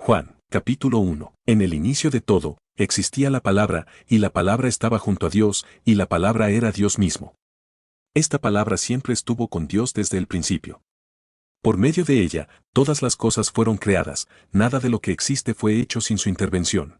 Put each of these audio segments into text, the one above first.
Juan, capítulo 1. En el inicio de todo, existía la palabra, y la palabra estaba junto a Dios, y la palabra era Dios mismo. Esta palabra siempre estuvo con Dios desde el principio. Por medio de ella, todas las cosas fueron creadas, nada de lo que existe fue hecho sin su intervención.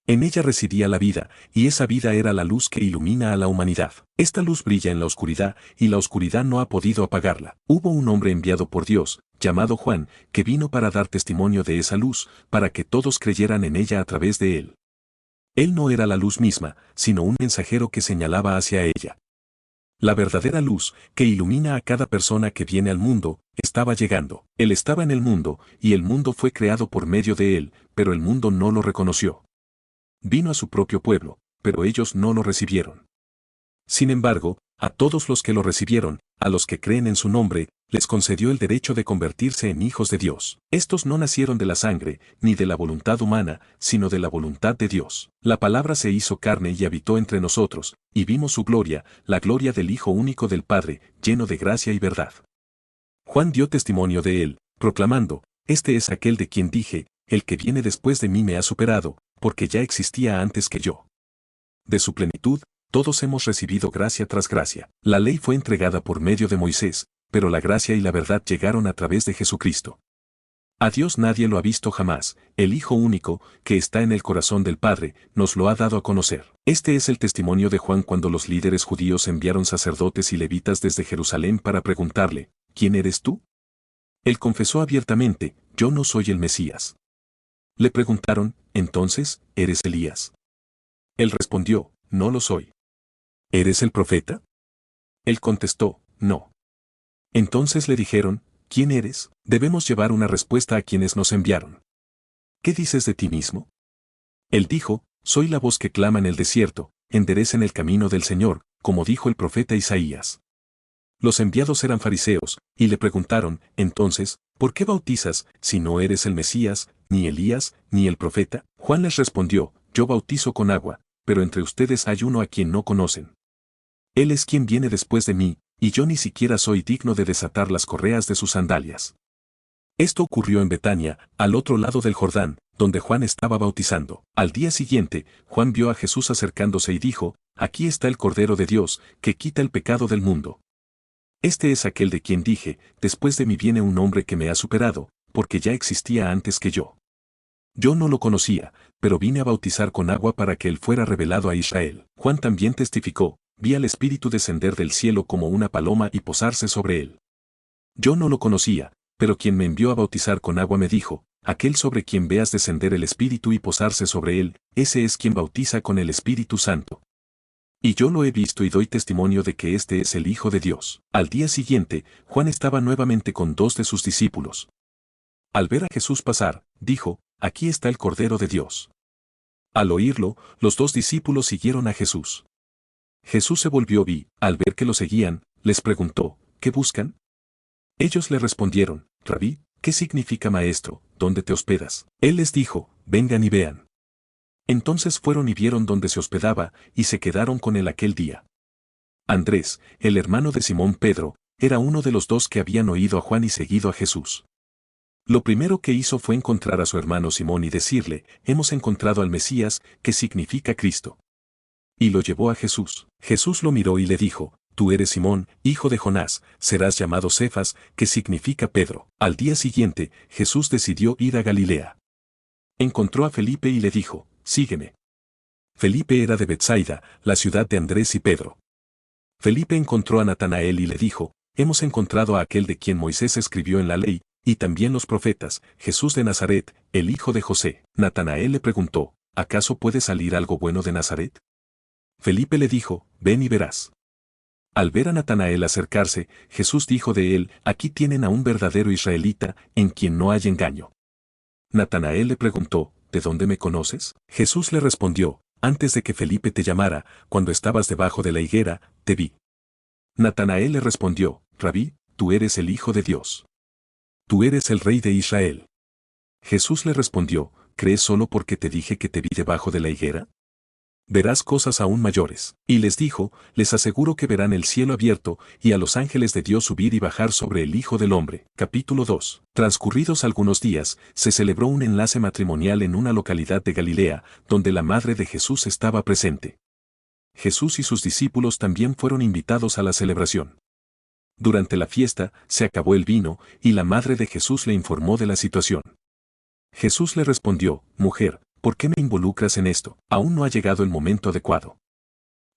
En ella residía la vida, y esa vida era la luz que ilumina a la humanidad. Esta luz brilla en la oscuridad, y la oscuridad no ha podido apagarla. Hubo un hombre enviado por Dios, llamado Juan, que vino para dar testimonio de esa luz, para que todos creyeran en ella a través de él. Él no era la luz misma, sino un mensajero que señalaba hacia ella. La verdadera luz, que ilumina a cada persona que viene al mundo, estaba llegando. Él estaba en el mundo, y el mundo fue creado por medio de él, pero el mundo no lo reconoció. Vino a su propio pueblo, pero ellos no lo recibieron. Sin embargo, a todos los que lo recibieron, a los que creen en su nombre, les concedió el derecho de convertirse en hijos de Dios. Estos no nacieron de la sangre, ni de la voluntad humana, sino de la voluntad de Dios. La palabra se hizo carne y habitó entre nosotros, y vimos su gloria, la gloria del Hijo único del Padre, lleno de gracia y verdad. Juan dio testimonio de él, proclamando, este es aquel de quien dije, el que viene después de mí me ha superado, porque ya existía antes que yo. De su plenitud, todos hemos recibido gracia tras gracia. La ley fue entregada por medio de Moisés, pero la gracia y la verdad llegaron a través de Jesucristo. A Dios nadie lo ha visto jamás, el Hijo único, que está en el corazón del Padre, nos lo ha dado a conocer. Este es el testimonio de Juan cuando los líderes judíos enviaron sacerdotes y levitas desde Jerusalén para preguntarle, ¿quién eres tú? Él confesó abiertamente, yo no soy el Mesías. Le preguntaron, entonces, ¿eres Elías? Él respondió, no lo soy. ¿Eres el profeta? Él contestó, no. Entonces le dijeron, ¿quién eres? Debemos llevar una respuesta a quienes nos enviaron. ¿Qué dices de ti mismo? Él dijo, soy la voz que clama en el desierto, enderecen el camino del Señor, como dijo el profeta Isaías. Los enviados eran fariseos, y le preguntaron, entonces, ¿por qué bautizas, si no eres el Mesías, ni Elías, ni el profeta? Juan les respondió, yo bautizo con agua, pero entre ustedes hay uno a quien no conocen. Él es quien viene después de mí, y yo ni siquiera soy digno de desatar las correas de sus sandalias. Esto ocurrió en Betania, al otro lado del Jordán, donde Juan estaba bautizando. Al día siguiente, Juan vio a Jesús acercándose y dijo, aquí está el Cordero de Dios, que quita el pecado del mundo. Este es aquel de quien dije, después de mí viene un hombre que me ha superado, porque ya existía antes que yo. Yo no lo conocía, pero vine a bautizar con agua para que él fuera revelado a Israel. Juan también testificó, vi al Espíritu descender del cielo como una paloma y posarse sobre él. Yo no lo conocía, pero quien me envió a bautizar con agua me dijo, aquel sobre quien veas descender el Espíritu y posarse sobre él, ese es quien bautiza con el Espíritu Santo. Y yo lo he visto y doy testimonio de que este es el Hijo de Dios. Al día siguiente, Juan estaba nuevamente con 2 de sus discípulos. Al ver a Jesús pasar, dijo, aquí está el Cordero de Dios. Al oírlo, los 2 discípulos siguieron a Jesús. Jesús se volvió y, al ver que lo seguían, les preguntó, ¿qué buscan? Ellos le respondieron, Rabí, ¿qué significa maestro? ¿Dónde te hospedas? Él les dijo, vengan y vean. Entonces fueron y vieron dónde se hospedaba, y se quedaron con él aquel día. Andrés, el hermano de Simón Pedro, era uno de los 2 que habían oído a Juan y seguido a Jesús. Lo primero que hizo fue encontrar a su hermano Simón y decirle, hemos encontrado al Mesías, que significa Cristo. Y lo llevó a Jesús. Jesús lo miró y le dijo, tú eres Simón, hijo de Jonás, serás llamado Cefas, que significa Pedro. Al día siguiente, Jesús decidió ir a Galilea. Encontró a Felipe y le dijo, sígueme. Felipe era de Betsaida, la ciudad de Andrés y Pedro. Felipe encontró a Natanael y le dijo, hemos encontrado a aquel de quien Moisés escribió en la ley, y también los profetas, Jesús de Nazaret, el hijo de José. Natanael le preguntó, ¿acaso puede salir algo bueno de Nazaret? Felipe le dijo, ven y verás. Al ver a Natanael acercarse, Jesús dijo de él, aquí tienen a un verdadero israelita, en quien no hay engaño. Natanael le preguntó, ¿de dónde me conoces? Jesús le respondió, antes de que Felipe te llamara, cuando estabas debajo de la higuera, te vi. Natanael le respondió, Rabí, tú eres el Hijo de Dios. Tú eres el Rey de Israel. Jesús le respondió, ¿crees solo porque te dije que te vi debajo de la higuera? verás cosas aún mayores. Y les dijo, les aseguro que verán el cielo abierto y a los ángeles de Dios subir y bajar sobre el Hijo del Hombre. Capítulo 2. Transcurridos algunos días, se celebró un enlace matrimonial en una localidad de Galilea, donde la madre de Jesús estaba presente. Jesús y sus discípulos también fueron invitados a la celebración. Durante la fiesta, se acabó el vino, y la madre de Jesús le informó de la situación. Jesús le respondió, mujer, ¿por qué me involucras en esto? Aún no ha llegado el momento adecuado.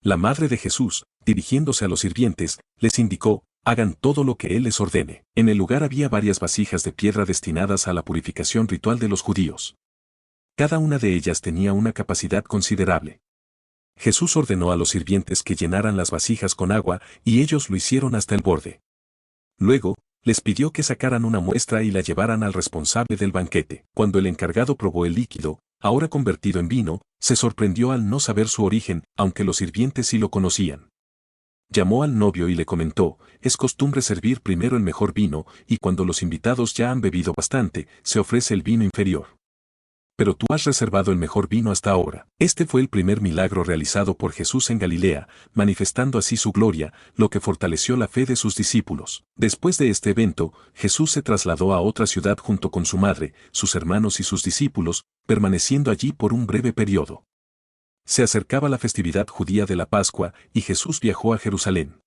La madre de Jesús, dirigiéndose a los sirvientes, les indicó, hagan todo lo que Él les ordene. En el lugar había varias vasijas de piedra destinadas a la purificación ritual de los judíos. Cada una de ellas tenía una capacidad considerable. Jesús ordenó a los sirvientes que llenaran las vasijas con agua, y ellos lo hicieron hasta el borde. Luego, les pidió que sacaran una muestra y la llevaran al responsable del banquete. Cuando el encargado probó el líquido, ahora convertido en vino, se sorprendió al no saber su origen, aunque los sirvientes sí lo conocían. Llamó al novio y le comentó, es costumbre servir primero el mejor vino, y cuando los invitados ya han bebido bastante, se ofrece el vino inferior. Pero tú has reservado el mejor vino hasta ahora. Este fue el primer milagro realizado por Jesús en Galilea, manifestando así su gloria, lo que fortaleció la fe de sus discípulos. Después de este evento, Jesús se trasladó a otra ciudad junto con su madre, sus hermanos y sus discípulos, permaneciendo allí por un breve periodo. Se acercaba la festividad judía de la Pascua, y Jesús viajó a Jerusalén.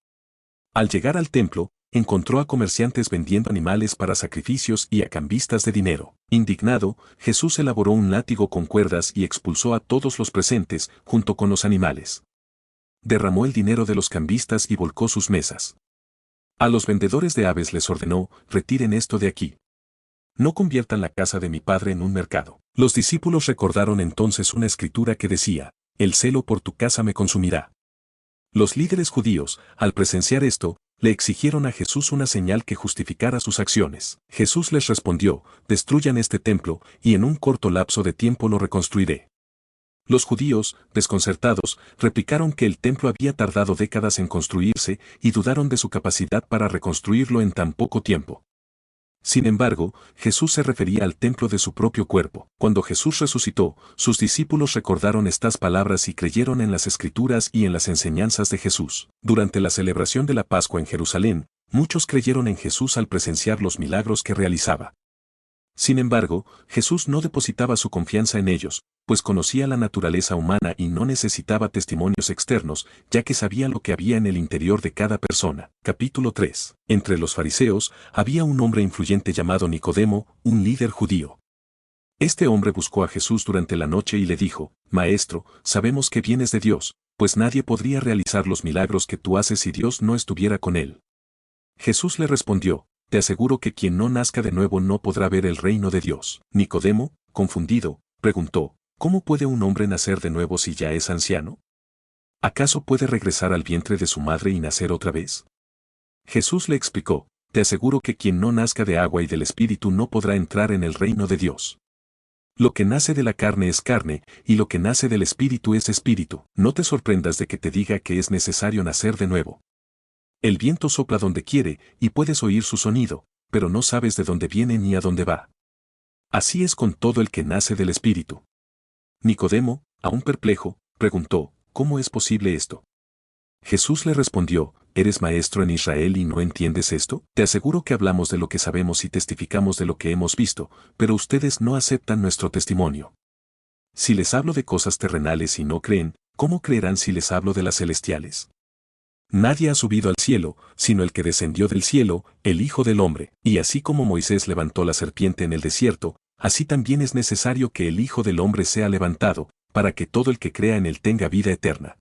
Al llegar al templo, encontró a comerciantes vendiendo animales para sacrificios y a cambistas de dinero. Indignado, Jesús elaboró un látigo con cuerdas y expulsó a todos los presentes, junto con los animales. Derramó el dinero de los cambistas y volcó sus mesas. A los vendedores de aves les ordenó, retiren esto de aquí. No conviertan la casa de mi Padre en un mercado. Los discípulos recordaron entonces una escritura que decía, el celo por tu casa me consumirá. Los líderes judíos, al presenciar esto, le exigieron a Jesús una señal que justificara sus acciones. Jesús les respondió, destruyan este templo, y en un corto lapso de tiempo lo reconstruiré. Los judíos, desconcertados, replicaron que el templo había tardado décadas en construirse y dudaron de su capacidad para reconstruirlo en tan poco tiempo. Sin embargo, Jesús se refería al templo de su propio cuerpo. Cuando Jesús resucitó, sus discípulos recordaron estas palabras y creyeron en las Escrituras y en las enseñanzas de Jesús. Durante la celebración de la Pascua en Jerusalén, muchos creyeron en Jesús al presenciar los milagros que realizaba. Sin embargo, Jesús no depositaba su confianza en ellos, pues conocía la naturaleza humana y no necesitaba testimonios externos, ya que sabía lo que había en el interior de cada persona. Capítulo 3. Entre los fariseos, había un hombre influyente llamado Nicodemo, un líder judío. Este hombre buscó a Jesús durante la noche y le dijo, Maestro, sabemos que vienes de Dios, pues nadie podría realizar los milagros que tú haces si Dios no estuviera con él. Jesús le respondió, te aseguro que quien no nazca de nuevo no podrá ver el reino de Dios. Nicodemo, confundido, preguntó, ¿cómo puede un hombre nacer de nuevo si ya es anciano? ¿Acaso puede regresar al vientre de su madre y nacer otra vez? Jesús le explicó, te aseguro que quien no nazca de agua y del Espíritu no podrá entrar en el reino de Dios. Lo que nace de la carne es carne, y lo que nace del Espíritu es espíritu. No te sorprendas de que te diga que es necesario nacer de nuevo. El viento sopla donde quiere, y puedes oír su sonido, pero no sabes de dónde viene ni a dónde va. Así es con todo el que nace del Espíritu. Nicodemo, aún perplejo, preguntó, ¿cómo es posible esto? Jesús le respondió, ¿eres maestro en Israel y no entiendes esto? Te aseguro que hablamos de lo que sabemos y testificamos de lo que hemos visto, pero ustedes no aceptan nuestro testimonio. Si les hablo de cosas terrenales y no creen, ¿cómo creerán si les hablo de las celestiales? Nadie ha subido al cielo, sino el que descendió del cielo, el Hijo del Hombre. Y así como Moisés levantó la serpiente en el desierto, así también es necesario que el Hijo del Hombre sea levantado, para que todo el que crea en él tenga vida eterna.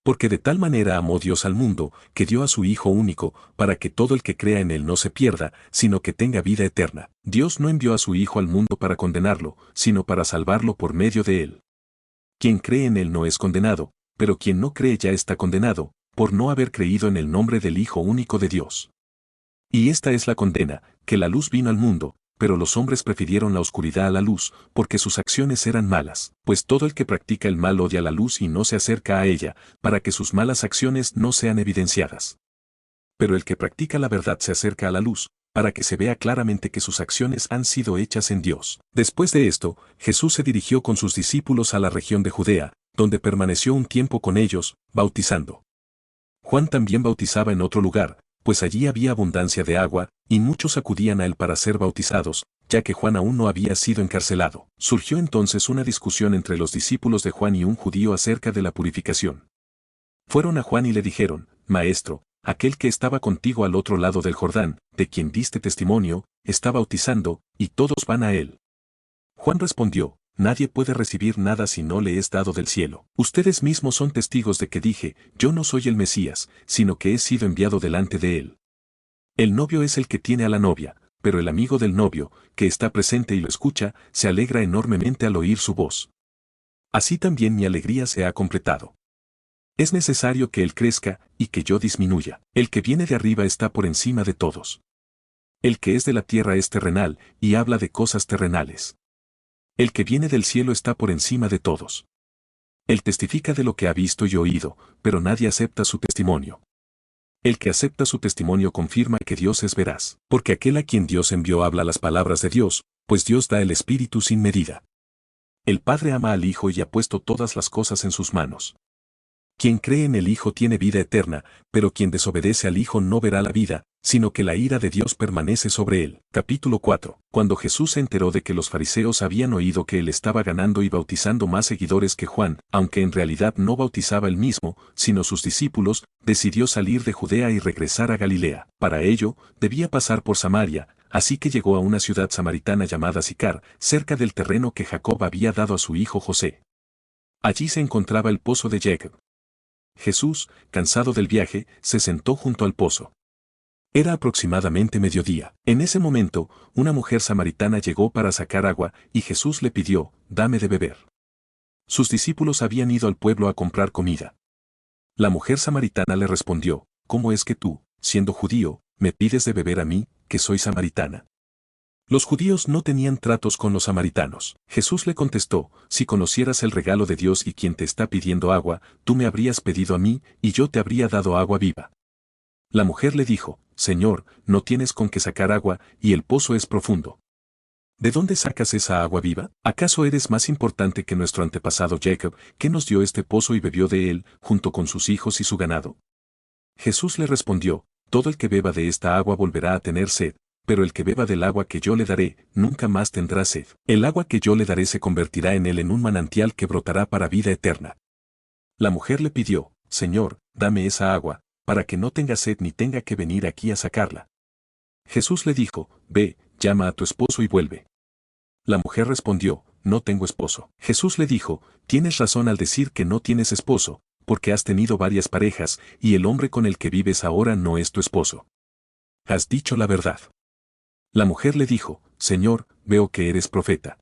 Porque de tal manera amó Dios al mundo, que dio a su Hijo único, para que todo el que crea en él no se pierda, sino que tenga vida eterna. Dios no envió a su Hijo al mundo para condenarlo, sino para salvarlo por medio de él. Quien cree en él no es condenado, pero quien no cree ya está condenado, por no haber creído en el nombre del Hijo único de Dios. Y esta es la condena, que la luz vino al mundo, pero los hombres prefirieron la oscuridad a la luz, porque sus acciones eran malas. Pues todo el que practica el mal odia la luz y no se acerca a ella, para que sus malas acciones no sean evidenciadas. Pero el que practica la verdad se acerca a la luz, para que se vea claramente que sus acciones han sido hechas en Dios. Después de esto, Jesús se dirigió con sus discípulos a la región de Judea, donde permaneció un tiempo con ellos, bautizando. Juan también bautizaba en otro lugar, pues allí había abundancia de agua, y muchos acudían a él para ser bautizados, ya que Juan aún no había sido encarcelado. Surgió entonces una discusión entre los discípulos de Juan y un judío acerca de la purificación. Fueron a Juan y le dijeron: Maestro, aquel que estaba contigo al otro lado del Jordán, de quien diste testimonio, está bautizando, y todos van a él. Juan respondió: Nadie puede recibir nada si no le es dado del cielo. Ustedes mismos son testigos de que dije: Yo no soy el Mesías, sino que he sido enviado delante de él. El novio es el que tiene a la novia, pero el amigo del novio, que está presente y lo escucha, se alegra enormemente al oír su voz. Así también mi alegría se ha completado. Es necesario que él crezca, y que yo disminuya. El que viene de arriba está por encima de todos. El que es de la tierra es terrenal, y habla de cosas terrenales. El que viene del cielo está por encima de todos. Él testifica de lo que ha visto y oído, pero nadie acepta su testimonio. El que acepta su testimonio confirma que Dios es veraz, porque aquel a quien Dios envió habla las palabras de Dios, pues Dios da el Espíritu sin medida. El Padre ama al Hijo y ha puesto todas las cosas en sus manos. Quien cree en el Hijo tiene vida eterna, pero quien desobedece al Hijo no verá la vida, sino que la ira de Dios permanece sobre él. Capítulo 4. Cuando Jesús se enteró de que los fariseos habían oído que él estaba ganando y bautizando más seguidores que Juan, aunque en realidad no bautizaba él mismo, sino sus discípulos, decidió salir de Judea y regresar a Galilea. Para ello, debía pasar por Samaria, así que llegó a una ciudad samaritana llamada Sicar, cerca del terreno que Jacob había dado a su hijo José. Allí se encontraba el pozo de Jacob. Jesús, cansado del viaje, se sentó junto al pozo. Era aproximadamente mediodía. En ese momento, una mujer samaritana llegó para sacar agua, y Jesús le pidió: Dame de beber. Sus discípulos habían ido al pueblo a comprar comida. La mujer samaritana le respondió: ¿Cómo es que tú, siendo judío, me pides de beber a mí, que soy samaritana? Los judíos no tenían tratos con los samaritanos. Jesús le contestó: Si conocieras el regalo de Dios y quien te está pidiendo agua, tú me habrías pedido a mí, y yo te habría dado agua viva. La mujer le dijo: Señor, no tienes con qué sacar agua, y el pozo es profundo. ¿De dónde sacas esa agua viva? ¿Acaso eres más importante que nuestro antepasado Jacob, que nos dio este pozo y bebió de él, junto con sus hijos y su ganado? Jesús le respondió: Todo el que beba de esta agua volverá a tener sed, pero el que beba del agua que yo le daré, nunca más tendrá sed. El agua que yo le daré se convertirá en él en un manantial que brotará para vida eterna. La mujer le pidió: Señor, dame esa agua, para que no tenga sed ni tenga que venir aquí a sacarla. Jesús le dijo: Ve, llama a tu esposo y vuelve. La mujer respondió: No tengo esposo. Jesús le dijo: Tienes razón al decir que no tienes esposo, porque has tenido varias parejas, y el hombre con el que vives ahora no es tu esposo. Has dicho la verdad. La mujer le dijo: Señor, veo que eres profeta.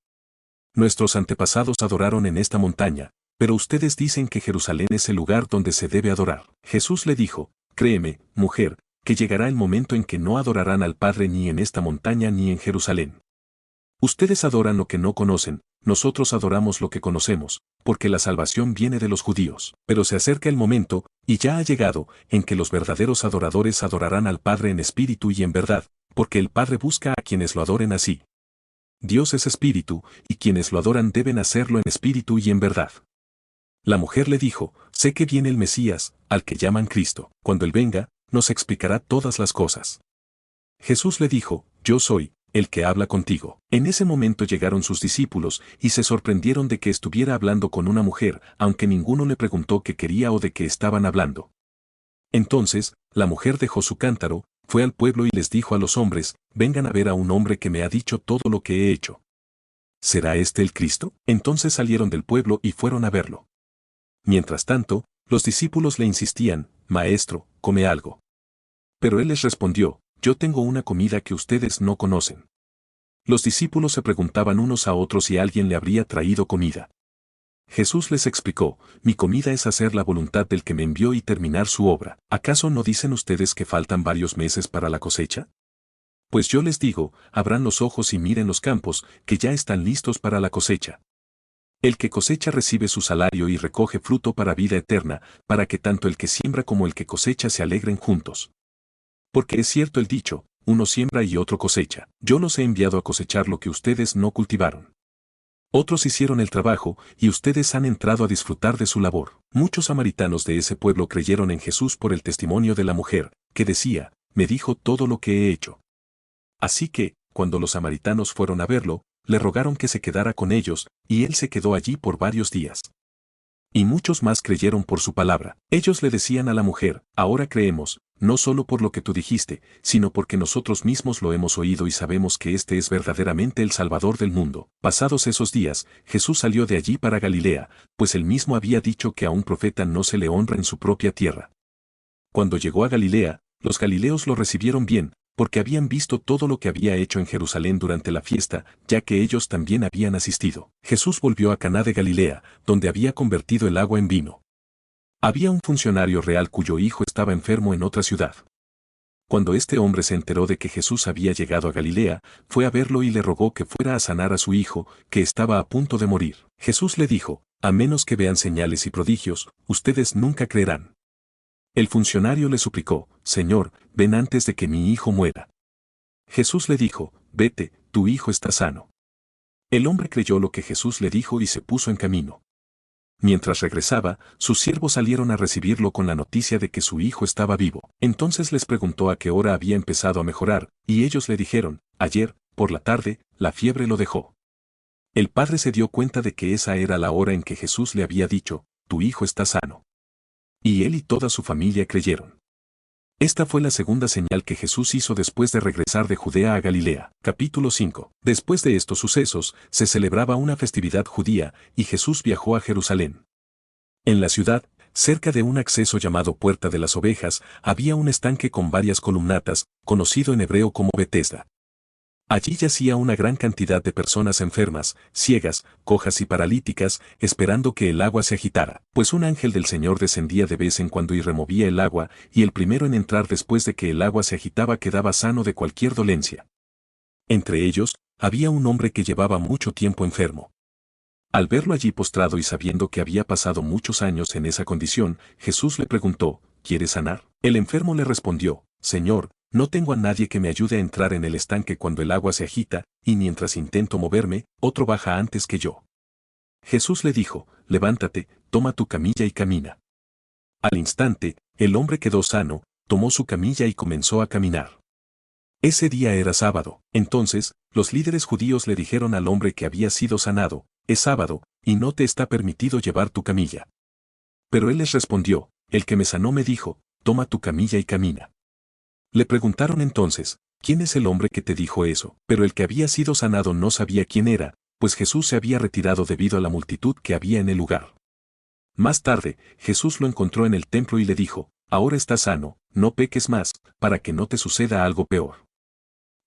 Nuestros antepasados adoraron en esta montaña, pero ustedes dicen que Jerusalén es el lugar donde se debe adorar. Jesús le dijo: Créeme, mujer, que llegará el momento en que no adorarán al Padre ni en esta montaña ni en Jerusalén. Ustedes adoran lo que no conocen, nosotros adoramos lo que conocemos, porque la salvación viene de los judíos. Pero se acerca el momento, y ya ha llegado, en que los verdaderos adoradores adorarán al Padre en espíritu y en verdad, porque el Padre busca a quienes lo adoren así. Dios es espíritu, y quienes lo adoran deben hacerlo en espíritu y en verdad. La mujer le dijo: Sé que viene el Mesías, al que llaman Cristo. Cuando él venga, nos explicará todas las cosas. Jesús le dijo: Yo soy el que habla contigo. En ese momento llegaron sus discípulos, y se sorprendieron de que estuviera hablando con una mujer, aunque ninguno le preguntó qué quería o de qué estaban hablando. Entonces, la mujer dejó su cántaro, fue al pueblo y les dijo a los hombres: Vengan a ver a un hombre que me ha dicho todo lo que he hecho. ¿Será este el Cristo? Entonces salieron del pueblo y fueron a verlo. Mientras tanto, los discípulos le insistían: Maestro, come algo. Pero él les respondió: Yo tengo una comida que ustedes no conocen. Los discípulos se preguntaban unos a otros si alguien le habría traído comida. Jesús les explicó: Mi comida es hacer la voluntad del que me envió y terminar su obra. ¿Acaso no dicen ustedes que faltan varios meses para la cosecha? Pues yo les digo: abran los ojos y miren los campos, que ya están listos para la cosecha. El que cosecha recibe su salario y recoge fruto para vida eterna, para que tanto el que siembra como el que cosecha se alegren juntos. Porque es cierto el dicho: uno siembra y otro cosecha. Yo los he enviado a cosechar lo que ustedes no cultivaron. Otros hicieron el trabajo, y ustedes han entrado a disfrutar de su labor. Muchos samaritanos de ese pueblo creyeron en Jesús por el testimonio de la mujer, que decía, me dijo todo lo que he hecho. Así que, cuando los samaritanos fueron a verlo, le rogaron que se quedara con ellos, y él se quedó allí por varios días. Y muchos más creyeron por su palabra. Ellos le decían a la mujer, ahora creemos, no solo por lo que tú dijiste, sino porque nosotros mismos lo hemos oído y sabemos que este es verdaderamente el Salvador del mundo. Pasados esos días, Jesús salió de allí para Galilea, pues él mismo había dicho que a un profeta no se le honra en su propia tierra. Cuando llegó a Galilea, los galileos lo recibieron bien, porque habían visto todo lo que había hecho en Jerusalén durante la fiesta, ya que ellos también habían asistido. Jesús volvió a Caná de Galilea, donde había convertido el agua en vino. Había un funcionario real cuyo hijo estaba enfermo en otra ciudad. Cuando este hombre se enteró de que Jesús había llegado a Galilea, fue a verlo y le rogó que fuera a sanar a su hijo, que estaba a punto de morir. Jesús le dijo, a menos que vean señales y prodigios, ustedes nunca creerán. El funcionario le suplicó, Señor, ven antes de que mi hijo muera. Jesús le dijo, vete, tu hijo está sano. El hombre creyó lo que Jesús le dijo y se puso en camino. Mientras regresaba, sus siervos salieron a recibirlo con la noticia de que su hijo estaba vivo. Entonces les preguntó a qué hora había empezado a mejorar, y ellos le dijeron, ayer, por la tarde, la fiebre lo dejó. El padre se dio cuenta de que esa era la hora en que Jesús le había dicho, tu hijo está sano. Y él y toda su familia creyeron. Esta fue la segunda señal que Jesús hizo después de regresar de Judea a Galilea. Capítulo 5. Después de estos sucesos, se celebraba una festividad judía, y Jesús viajó a Jerusalén. En la ciudad, cerca de un acceso llamado Puerta de las Ovejas, había un estanque con varias columnatas, conocido en hebreo como Betesda. Allí yacía una gran cantidad de personas enfermas, ciegas, cojas y paralíticas, esperando que el agua se agitara, pues un ángel del Señor descendía de vez en cuando y removía el agua, y el primero en entrar después de que el agua se agitaba quedaba sano de cualquier dolencia. Entre ellos, había un hombre que llevaba mucho tiempo enfermo. Al verlo allí postrado y sabiendo que había pasado muchos años en esa condición, Jesús le preguntó, ¿quieres sanar? El enfermo le respondió, Señor, no tengo a nadie que me ayude a entrar en el estanque cuando el agua se agita, y mientras intento moverme, otro baja antes que yo. Jesús le dijo, levántate, toma tu camilla y camina. Al instante, el hombre quedó sano, tomó su camilla y comenzó a caminar. Ese día era sábado. Entonces, los líderes judíos le dijeron al hombre que había sido sanado, es sábado, y no te está permitido llevar tu camilla. Pero él les respondió, el que me sanó me dijo, toma tu camilla y camina. Le preguntaron entonces, ¿quién es el hombre que te dijo eso? Pero el que había sido sanado no sabía quién era, pues Jesús se había retirado debido a la multitud que había en el lugar. Más tarde, Jesús lo encontró en el templo y le dijo, ahora estás sano, no peques más, para que no te suceda algo peor.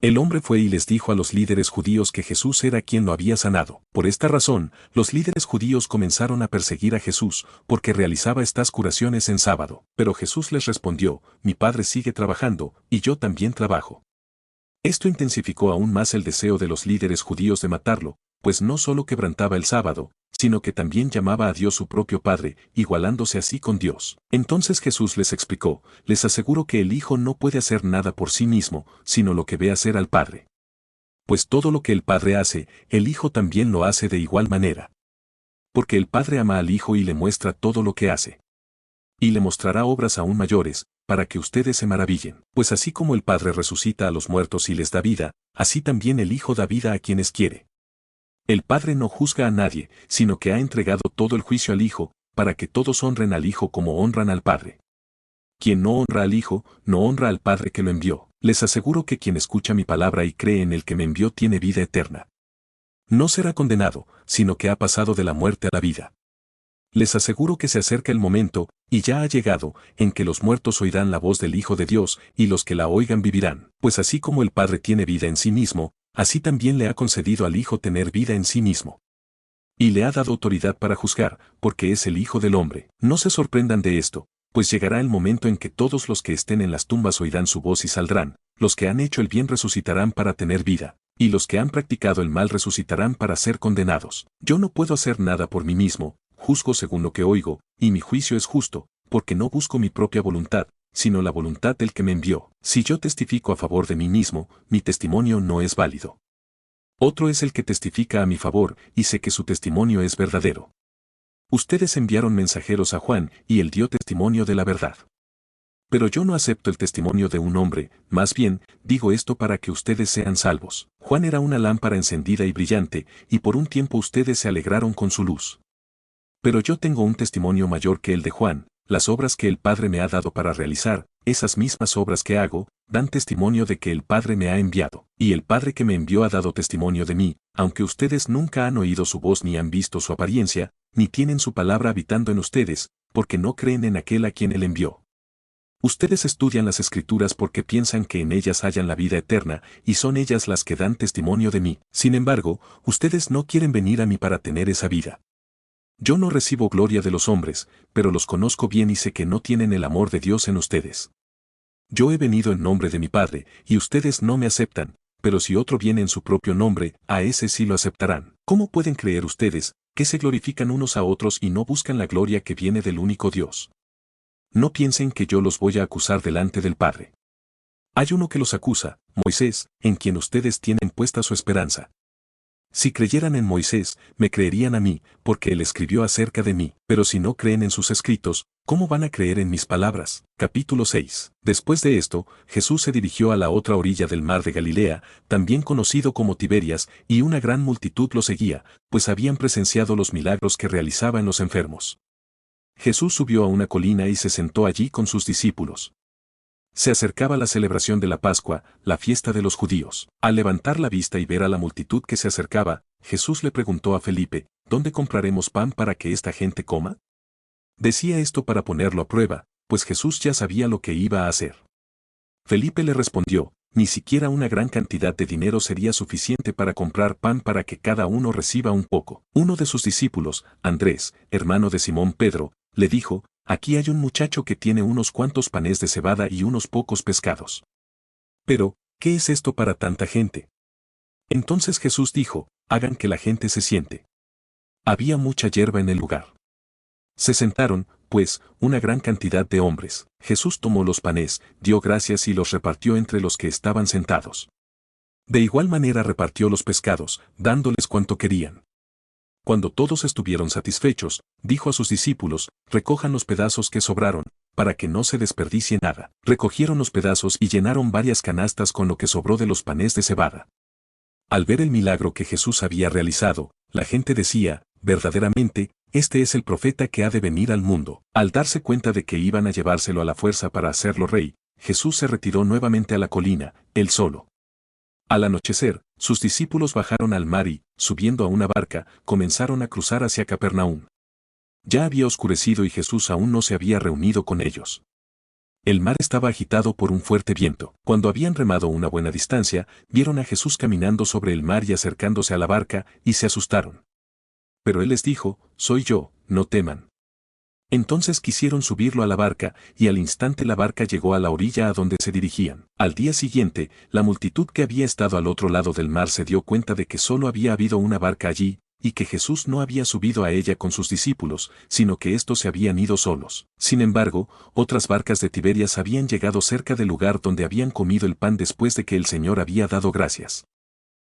El hombre fue y les dijo a los líderes judíos que Jesús era quien lo había sanado. Por esta razón, los líderes judíos comenzaron a perseguir a Jesús, porque realizaba estas curaciones en sábado. Pero Jesús les respondió, mi Padre sigue trabajando, y yo también trabajo. Esto intensificó aún más el deseo de los líderes judíos de matarlo, pues no solo quebrantaba el sábado, sino que también llamaba a Dios su propio Padre, igualándose así con Dios. Entonces Jesús les explicó, les aseguro que el Hijo no puede hacer nada por sí mismo, sino lo que ve hacer al Padre. Pues todo lo que el Padre hace, el Hijo también lo hace de igual manera. Porque el Padre ama al Hijo y le muestra todo lo que hace. Y le mostrará obras aún mayores, para que ustedes se maravillen. Pues así como el Padre resucita a los muertos y les da vida, así también el Hijo da vida a quienes quiere. El Padre no juzga a nadie, sino que ha entregado todo el juicio al Hijo, para que todos honren al Hijo como honran al Padre. Quien no honra al Hijo, no honra al Padre que lo envió. Les aseguro que quien escucha mi palabra y cree en el que me envió tiene vida eterna. No será condenado, sino que ha pasado de la muerte a la vida. Les aseguro que se acerca el momento, y ya ha llegado, en que los muertos oirán la voz del Hijo de Dios, y los que la oigan vivirán. Pues así como el Padre tiene vida en sí mismo, así también le ha concedido al Hijo tener vida en sí mismo. Y le ha dado autoridad para juzgar, porque es el Hijo del Hombre. No se sorprendan de esto, pues llegará el momento en que todos los que estén en las tumbas oirán su voz y saldrán, los que han hecho el bien resucitarán para tener vida, y los que han practicado el mal resucitarán para ser condenados. Yo no puedo hacer nada por mí mismo, juzgo según lo que oigo, y mi juicio es justo, porque no busco mi propia voluntad, sino la voluntad del que me envió. Si yo testifico a favor de mí mismo, mi testimonio no es válido. Otro es el que testifica a mi favor, y sé que su testimonio es verdadero. Ustedes enviaron mensajeros a Juan, y él dio testimonio de la verdad. Pero yo no acepto el testimonio de un hombre, más bien, digo esto para que ustedes sean salvos. Juan era una lámpara encendida y brillante, y por un tiempo ustedes se alegraron con su luz. Pero yo tengo un testimonio mayor que el de Juan, las obras que el Padre me ha dado para realizar, esas mismas obras que hago, dan testimonio de que el Padre me ha enviado, y el Padre que me envió ha dado testimonio de mí, aunque ustedes nunca han oído su voz ni han visto su apariencia, ni tienen su palabra habitando en ustedes, porque no creen en aquel a quien él envió. Ustedes estudian las Escrituras porque piensan que en ellas hallan la vida eterna, y son ellas las que dan testimonio de mí. Sin embargo, ustedes no quieren venir a mí para tener esa vida. Yo no recibo gloria de los hombres, pero los conozco bien y sé que no tienen el amor de Dios en ustedes. Yo he venido en nombre de mi Padre, y ustedes no me aceptan, pero si otro viene en su propio nombre, a ese sí lo aceptarán. ¿Cómo pueden creer ustedes, que se glorifican unos a otros y no buscan la gloria que viene del único Dios? No piensen que yo los voy a acusar delante del Padre. Hay uno que los acusa, Moisés, en quien ustedes tienen puesta su esperanza. Si creyeran en Moisés, me creerían a mí, porque él escribió acerca de mí. Pero si no creen en sus escritos, ¿cómo van a creer en mis palabras? Capítulo 6. Después de esto, Jesús se dirigió a la otra orilla del mar de Galilea, también conocido como Tiberias, y una gran multitud lo seguía, pues habían presenciado los milagros que realizaba en los enfermos. Jesús subió a una colina y se sentó allí con sus discípulos. Se acercaba la celebración de la Pascua, la fiesta de los judíos. Al levantar la vista y ver a la multitud que se acercaba, Jesús le preguntó a Felipe, ¿dónde compraremos pan para que esta gente coma? Decía esto para ponerlo a prueba, pues Jesús ya sabía lo que iba a hacer. Felipe le respondió, ni siquiera una gran cantidad de dinero sería suficiente para comprar pan para que cada uno reciba un poco. Uno de sus discípulos, Andrés, hermano de Simón Pedro, le dijo, aquí hay un muchacho que tiene unos cuantos panes de cebada y unos pocos pescados. Pero, ¿qué es esto para tanta gente? Entonces Jesús dijo, hagan que la gente se siente. Había mucha hierba en el lugar. Se sentaron, pues, una gran cantidad de hombres. Jesús tomó los panes, dio gracias y los repartió entre los que estaban sentados. De igual manera repartió los pescados, dándoles cuanto querían. Cuando todos estuvieron satisfechos, dijo a sus discípulos, recojan los pedazos que sobraron, para que no se desperdicie nada. Recogieron los pedazos y llenaron varias canastas con lo que sobró de los panes de cebada. Al ver el milagro que Jesús había realizado, la gente decía, verdaderamente, este es el profeta que ha de venir al mundo. Al darse cuenta de que iban a llevárselo a la fuerza para hacerlo rey, Jesús se retiró nuevamente a la colina, él solo. Al anochecer, sus discípulos bajaron al mar y, subiendo a una barca, comenzaron a cruzar hacia Capernaum. Ya había oscurecido y Jesús aún no se había reunido con ellos. El mar estaba agitado por un fuerte viento. Cuando habían remado una buena distancia, vieron a Jesús caminando sobre el mar y acercándose a la barca, y se asustaron. Pero él les dijo, soy yo, no teman. Entonces quisieron subirlo a la barca, y al instante la barca llegó a la orilla a donde se dirigían. Al día siguiente, la multitud que había estado al otro lado del mar se dio cuenta de que solo había habido una barca allí, y que Jesús no había subido a ella con sus discípulos, sino que éstos se habían ido solos. Sin embargo, otras barcas de Tiberias habían llegado cerca del lugar donde habían comido el pan después de que el Señor había dado gracias.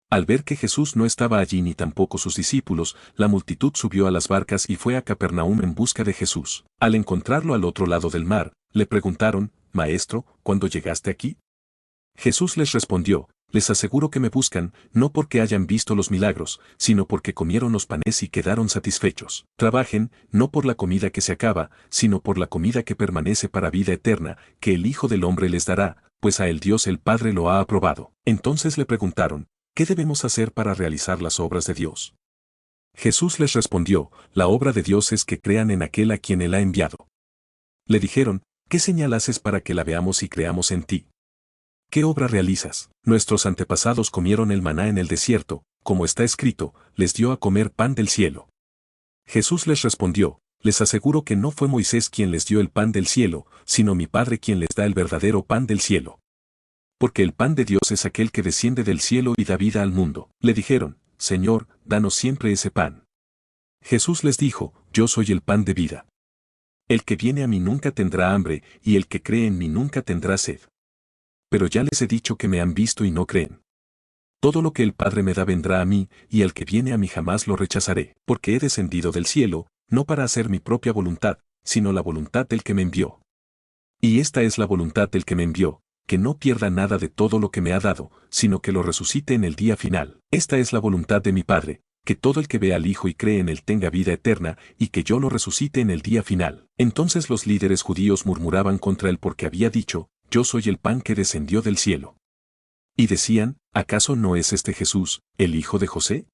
Al ver que Jesús no estaba allí ni tampoco sus discípulos, la multitud subió a las barcas y fue a Capernaum en busca de Jesús. Al encontrarlo al otro lado del mar, le preguntaron, Maestro, ¿cuándo llegaste aquí? Jesús les respondió, les aseguro que me buscan, no porque hayan visto los milagros, sino porque comieron los panes y quedaron satisfechos. Trabajen, no por la comida que se acaba, sino por la comida que permanece para vida eterna, que el Hijo del Hombre les dará, pues a él Dios el Padre lo ha aprobado. Entonces le preguntaron, ¿qué debemos hacer para realizar las obras de Dios? Jesús les respondió, la obra de Dios es que crean en aquel a quien él ha enviado. Le dijeron, ¿qué señal haces para que la veamos y creamos en ti? ¿Qué obra realizas? Nuestros antepasados comieron el maná en el desierto, como está escrito, les dio a comer pan del cielo. Jesús les respondió, les aseguro que no fue Moisés quien les dio el pan del cielo, sino mi Padre quien les da el verdadero pan del cielo. Porque el pan de Dios es aquel que desciende del cielo y da vida al mundo. Le dijeron, Señor, danos siempre ese pan. Jesús les dijo, yo soy el pan de vida. El que viene a mí nunca tendrá hambre, y el que cree en mí nunca tendrá sed. Pero ya les he dicho que me han visto y no creen. Todo lo que el Padre me da vendrá a mí, y al que viene a mí jamás lo rechazaré, porque he descendido del cielo, no para hacer mi propia voluntad, sino la voluntad del que me envió. Y esta es la voluntad del que me envió, que no pierda nada de todo lo que me ha dado, sino que lo resucite en el día final. Esta es la voluntad de mi Padre, que todo el que vea al Hijo y cree en él tenga vida eterna, y que yo lo resucite en el día final. Entonces los líderes judíos murmuraban contra él porque había dicho, yo soy el pan que descendió del cielo. Y decían, ¿acaso no es este Jesús, el hijo de José?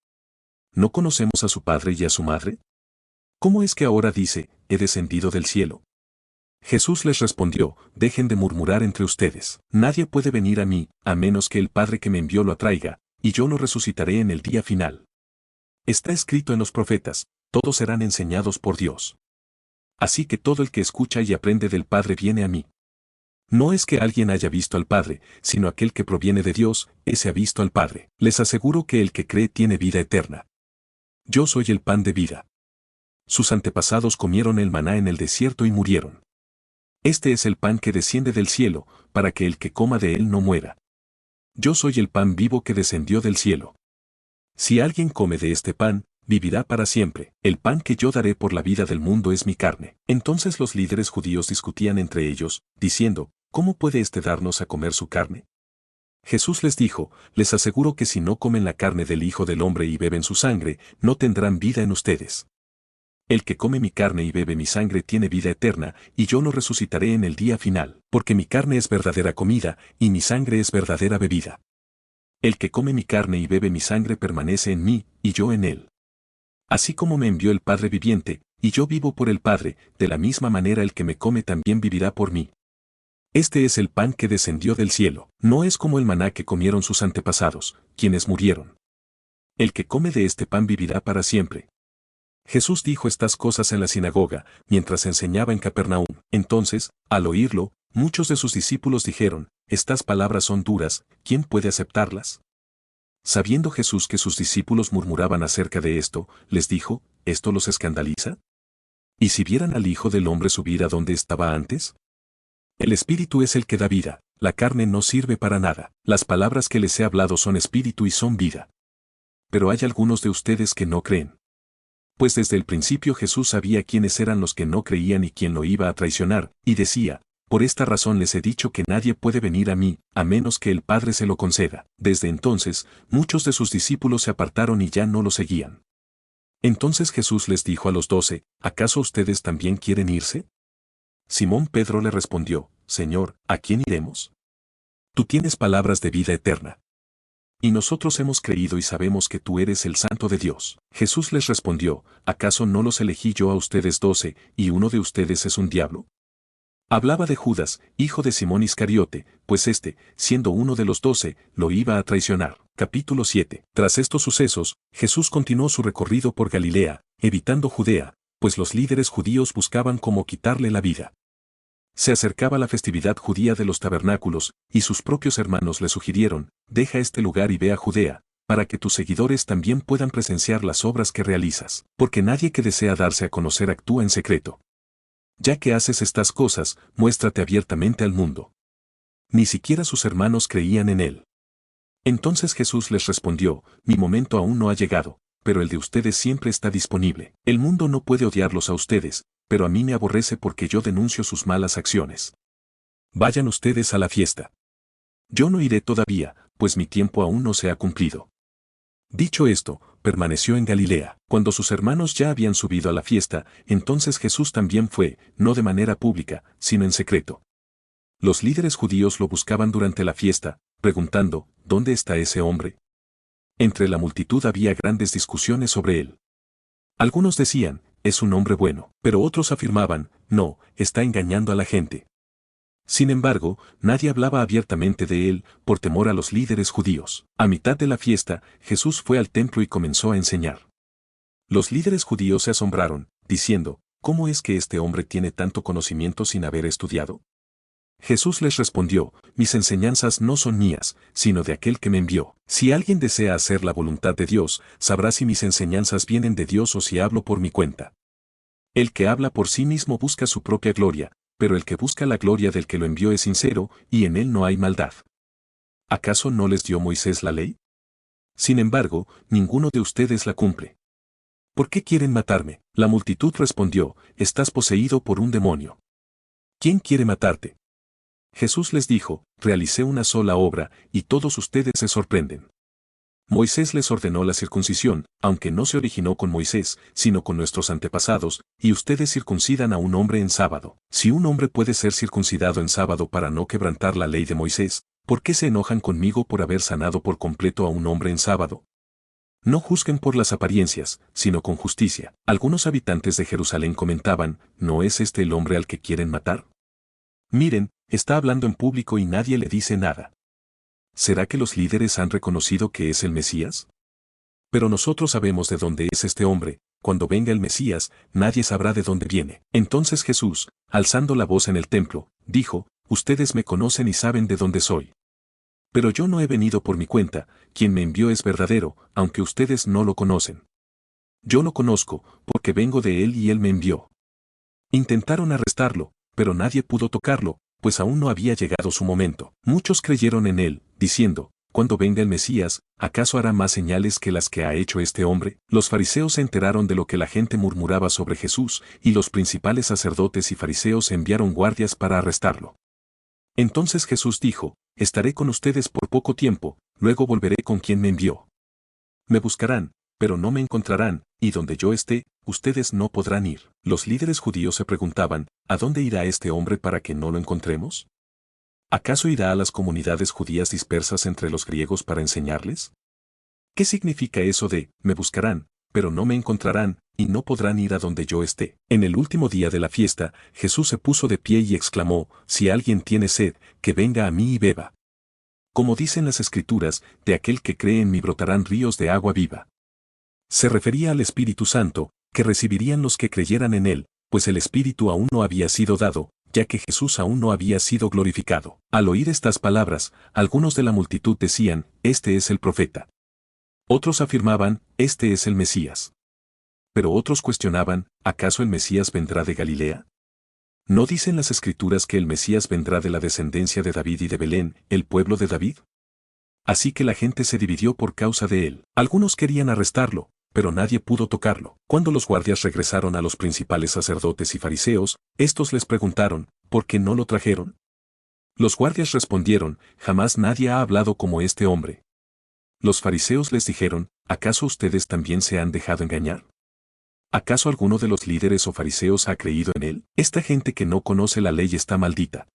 ¿No conocemos a su padre y a su madre? ¿Cómo es que ahora dice, he descendido del cielo? Jesús les respondió, dejen de murmurar entre ustedes. Nadie puede venir a mí, a menos que el Padre que me envió lo atraiga, y yo lo resucitaré en el día final. Está escrito en los profetas, todos serán enseñados por Dios. Así que todo el que escucha y aprende del Padre viene a mí. No es que alguien haya visto al Padre, sino aquel que proviene de Dios, ese ha visto al Padre. Les aseguro que el que cree tiene vida eterna. Yo soy el pan de vida. Sus antepasados comieron el maná en el desierto y murieron. Este es el pan que desciende del cielo, para que el que coma de él no muera. Yo soy el pan vivo que descendió del cielo. Si alguien come de este pan, vivirá para siempre. El pan que yo daré por la vida del mundo es mi carne. Entonces los líderes judíos discutían entre ellos, diciendo, ¿cómo puede éste darnos a comer su carne? Jesús les dijo, les aseguro que si no comen la carne del Hijo del Hombre y beben su sangre, no tendrán vida en ustedes. El que come mi carne y bebe mi sangre tiene vida eterna, y yo lo resucitaré en el día final, porque mi carne es verdadera comida, y mi sangre es verdadera bebida. El que come mi carne y bebe mi sangre permanece en mí, y yo en él. Así como me envió el Padre viviente, y yo vivo por el Padre, de la misma manera el que me come también vivirá por mí. Este es el pan que descendió del cielo, no es como el maná que comieron sus antepasados, quienes murieron. El que come de este pan vivirá para siempre. Jesús dijo estas cosas en la sinagoga, mientras enseñaba en Capernaum. Entonces, al oírlo, muchos de sus discípulos dijeron, estas palabras son duras, ¿quién puede aceptarlas? Sabiendo Jesús que sus discípulos murmuraban acerca de esto, les dijo, ¿esto los escandaliza? ¿Y si vieran al Hijo del Hombre subir a donde estaba antes? El Espíritu es el que da vida, la carne no sirve para nada. Las palabras que les he hablado son espíritu y son vida. Pero hay algunos de ustedes que no creen. Pues desde el principio Jesús sabía quiénes eran los que no creían y quién lo iba a traicionar, y decía, por esta razón les he dicho que nadie puede venir a mí, a menos que el Padre se lo conceda. Desde entonces, muchos de sus discípulos se apartaron y ya no lo seguían. Entonces Jesús les dijo a los 12, ¿acaso ustedes también quieren irse? Simón Pedro le respondió, Señor, ¿a quién iremos? Tú tienes palabras de vida eterna. Y nosotros hemos creído y sabemos que tú eres el Santo de Dios. Jesús les respondió, ¿acaso no los elegí yo a ustedes 12, y uno de ustedes es un diablo? Hablaba de Judas, hijo de Simón Iscariote, pues éste, siendo uno de los 12, lo iba a traicionar. Capítulo 7. Tras estos sucesos, Jesús continuó su recorrido por Galilea, evitando Judea, pues los líderes judíos buscaban cómo quitarle la vida. Se acercaba la festividad judía de los tabernáculos, y sus propios hermanos le sugirieron, deja este lugar y ve a Judea, para que tus seguidores también puedan presenciar las obras que realizas, porque nadie que desea darse a conocer actúa en secreto. Ya que haces estas cosas, muéstrate abiertamente al mundo. Ni siquiera sus hermanos creían en él. Entonces Jesús les respondió, mi momento aún no ha llegado, pero el de ustedes siempre está disponible. El mundo no puede odiarlos a ustedes, pero a mí me aborrece porque yo denuncio sus malas acciones. Vayan ustedes a la fiesta. Yo no iré todavía, pues mi tiempo aún no se ha cumplido. Dicho esto, permaneció en Galilea. Cuando sus hermanos ya habían subido a la fiesta, entonces Jesús también fue, no de manera pública, sino en secreto. Los líderes judíos lo buscaban durante la fiesta, preguntando, ¿dónde está ese hombre? Entre la multitud había grandes discusiones sobre él. Algunos decían, es un hombre bueno, pero otros afirmaban, no, está engañando a la gente. Sin embargo, nadie hablaba abiertamente de él, por temor a los líderes judíos. A mitad de la fiesta, Jesús fue al templo y comenzó a enseñar. Los líderes judíos se asombraron, diciendo, ¿cómo es que este hombre tiene tanto conocimiento sin haber estudiado? Jesús les respondió, mis enseñanzas no son mías, sino de aquel que me envió. Si alguien desea hacer la voluntad de Dios, sabrá si mis enseñanzas vienen de Dios o si hablo por mi cuenta. El que habla por sí mismo busca su propia gloria, pero el que busca la gloria del que lo envió es sincero, y en él no hay maldad. ¿Acaso no les dio Moisés la ley? Sin embargo, ninguno de ustedes la cumple. ¿Por qué quieren matarme? La multitud respondió, estás poseído por un demonio. ¿Quién quiere matarte? Jesús les dijo, realicé una sola obra, y todos ustedes se sorprenden. Moisés les ordenó la circuncisión, aunque no se originó con Moisés, sino con nuestros antepasados, y ustedes circuncidan a un hombre en sábado. Si un hombre puede ser circuncidado en sábado para no quebrantar la ley de Moisés, ¿por qué se enojan conmigo por haber sanado por completo a un hombre en sábado? No juzguen por las apariencias, sino con justicia. Algunos habitantes de Jerusalén comentaban, ¿no es este el hombre al que quieren matar? Miren, está hablando en público y nadie le dice nada. ¿Será que los líderes han reconocido que es el Mesías? Pero nosotros sabemos de dónde es este hombre, cuando venga el Mesías, nadie sabrá de dónde viene. Entonces Jesús, alzando la voz en el templo, dijo, ustedes me conocen y saben de dónde soy. Pero yo no he venido por mi cuenta, quien me envió es verdadero, aunque ustedes no lo conocen. Yo lo conozco, porque vengo de él y él me envió. Intentaron arrestarlo, pero nadie pudo tocarlo, pues aún no había llegado su momento. Muchos creyeron en él, diciendo, cuando venga el Mesías, ¿acaso hará más señales que las que ha hecho este hombre? Los fariseos se enteraron de lo que la gente murmuraba sobre Jesús, y los principales sacerdotes y fariseos enviaron guardias para arrestarlo. Entonces Jesús dijo, estaré con ustedes por poco tiempo, luego volveré con quien me envió. Me buscarán, pero no me encontrarán, y donde yo esté, ustedes no podrán ir. Los líderes judíos se preguntaban, ¿a dónde irá este hombre para que no lo encontremos? ¿Acaso irá a las comunidades judías dispersas entre los griegos para enseñarles? ¿Qué significa eso de, me buscarán, pero no me encontrarán, y no podrán ir a donde yo esté? En el último día de la fiesta, Jesús se puso de pie y exclamó, si alguien tiene sed, que venga a mí y beba. Como dicen las Escrituras, de aquel que cree en mí brotarán ríos de agua viva. Se refería al Espíritu Santo, que recibirían los que creyeran en él, pues el Espíritu aún no había sido dado, ya que Jesús aún no había sido glorificado. Al oír estas palabras, algunos de la multitud decían, este es el profeta. Otros afirmaban, este es el Mesías. Pero otros cuestionaban, ¿acaso el Mesías vendrá de Galilea? ¿No dicen las Escrituras que el Mesías vendrá de la descendencia de David y de Belén, el pueblo de David? Así que la gente se dividió por causa de él. Algunos querían arrestarlo, pero nadie pudo tocarlo. Cuando los guardias regresaron a los principales sacerdotes y fariseos, estos les preguntaron, ¿por qué no lo trajeron? Los guardias respondieron, jamás nadie ha hablado como este hombre. Los fariseos les dijeron, ¿acaso ustedes también se han dejado engañar? ¿Acaso alguno de los líderes o fariseos ha creído en él? Esta gente que no conoce la ley está maldita.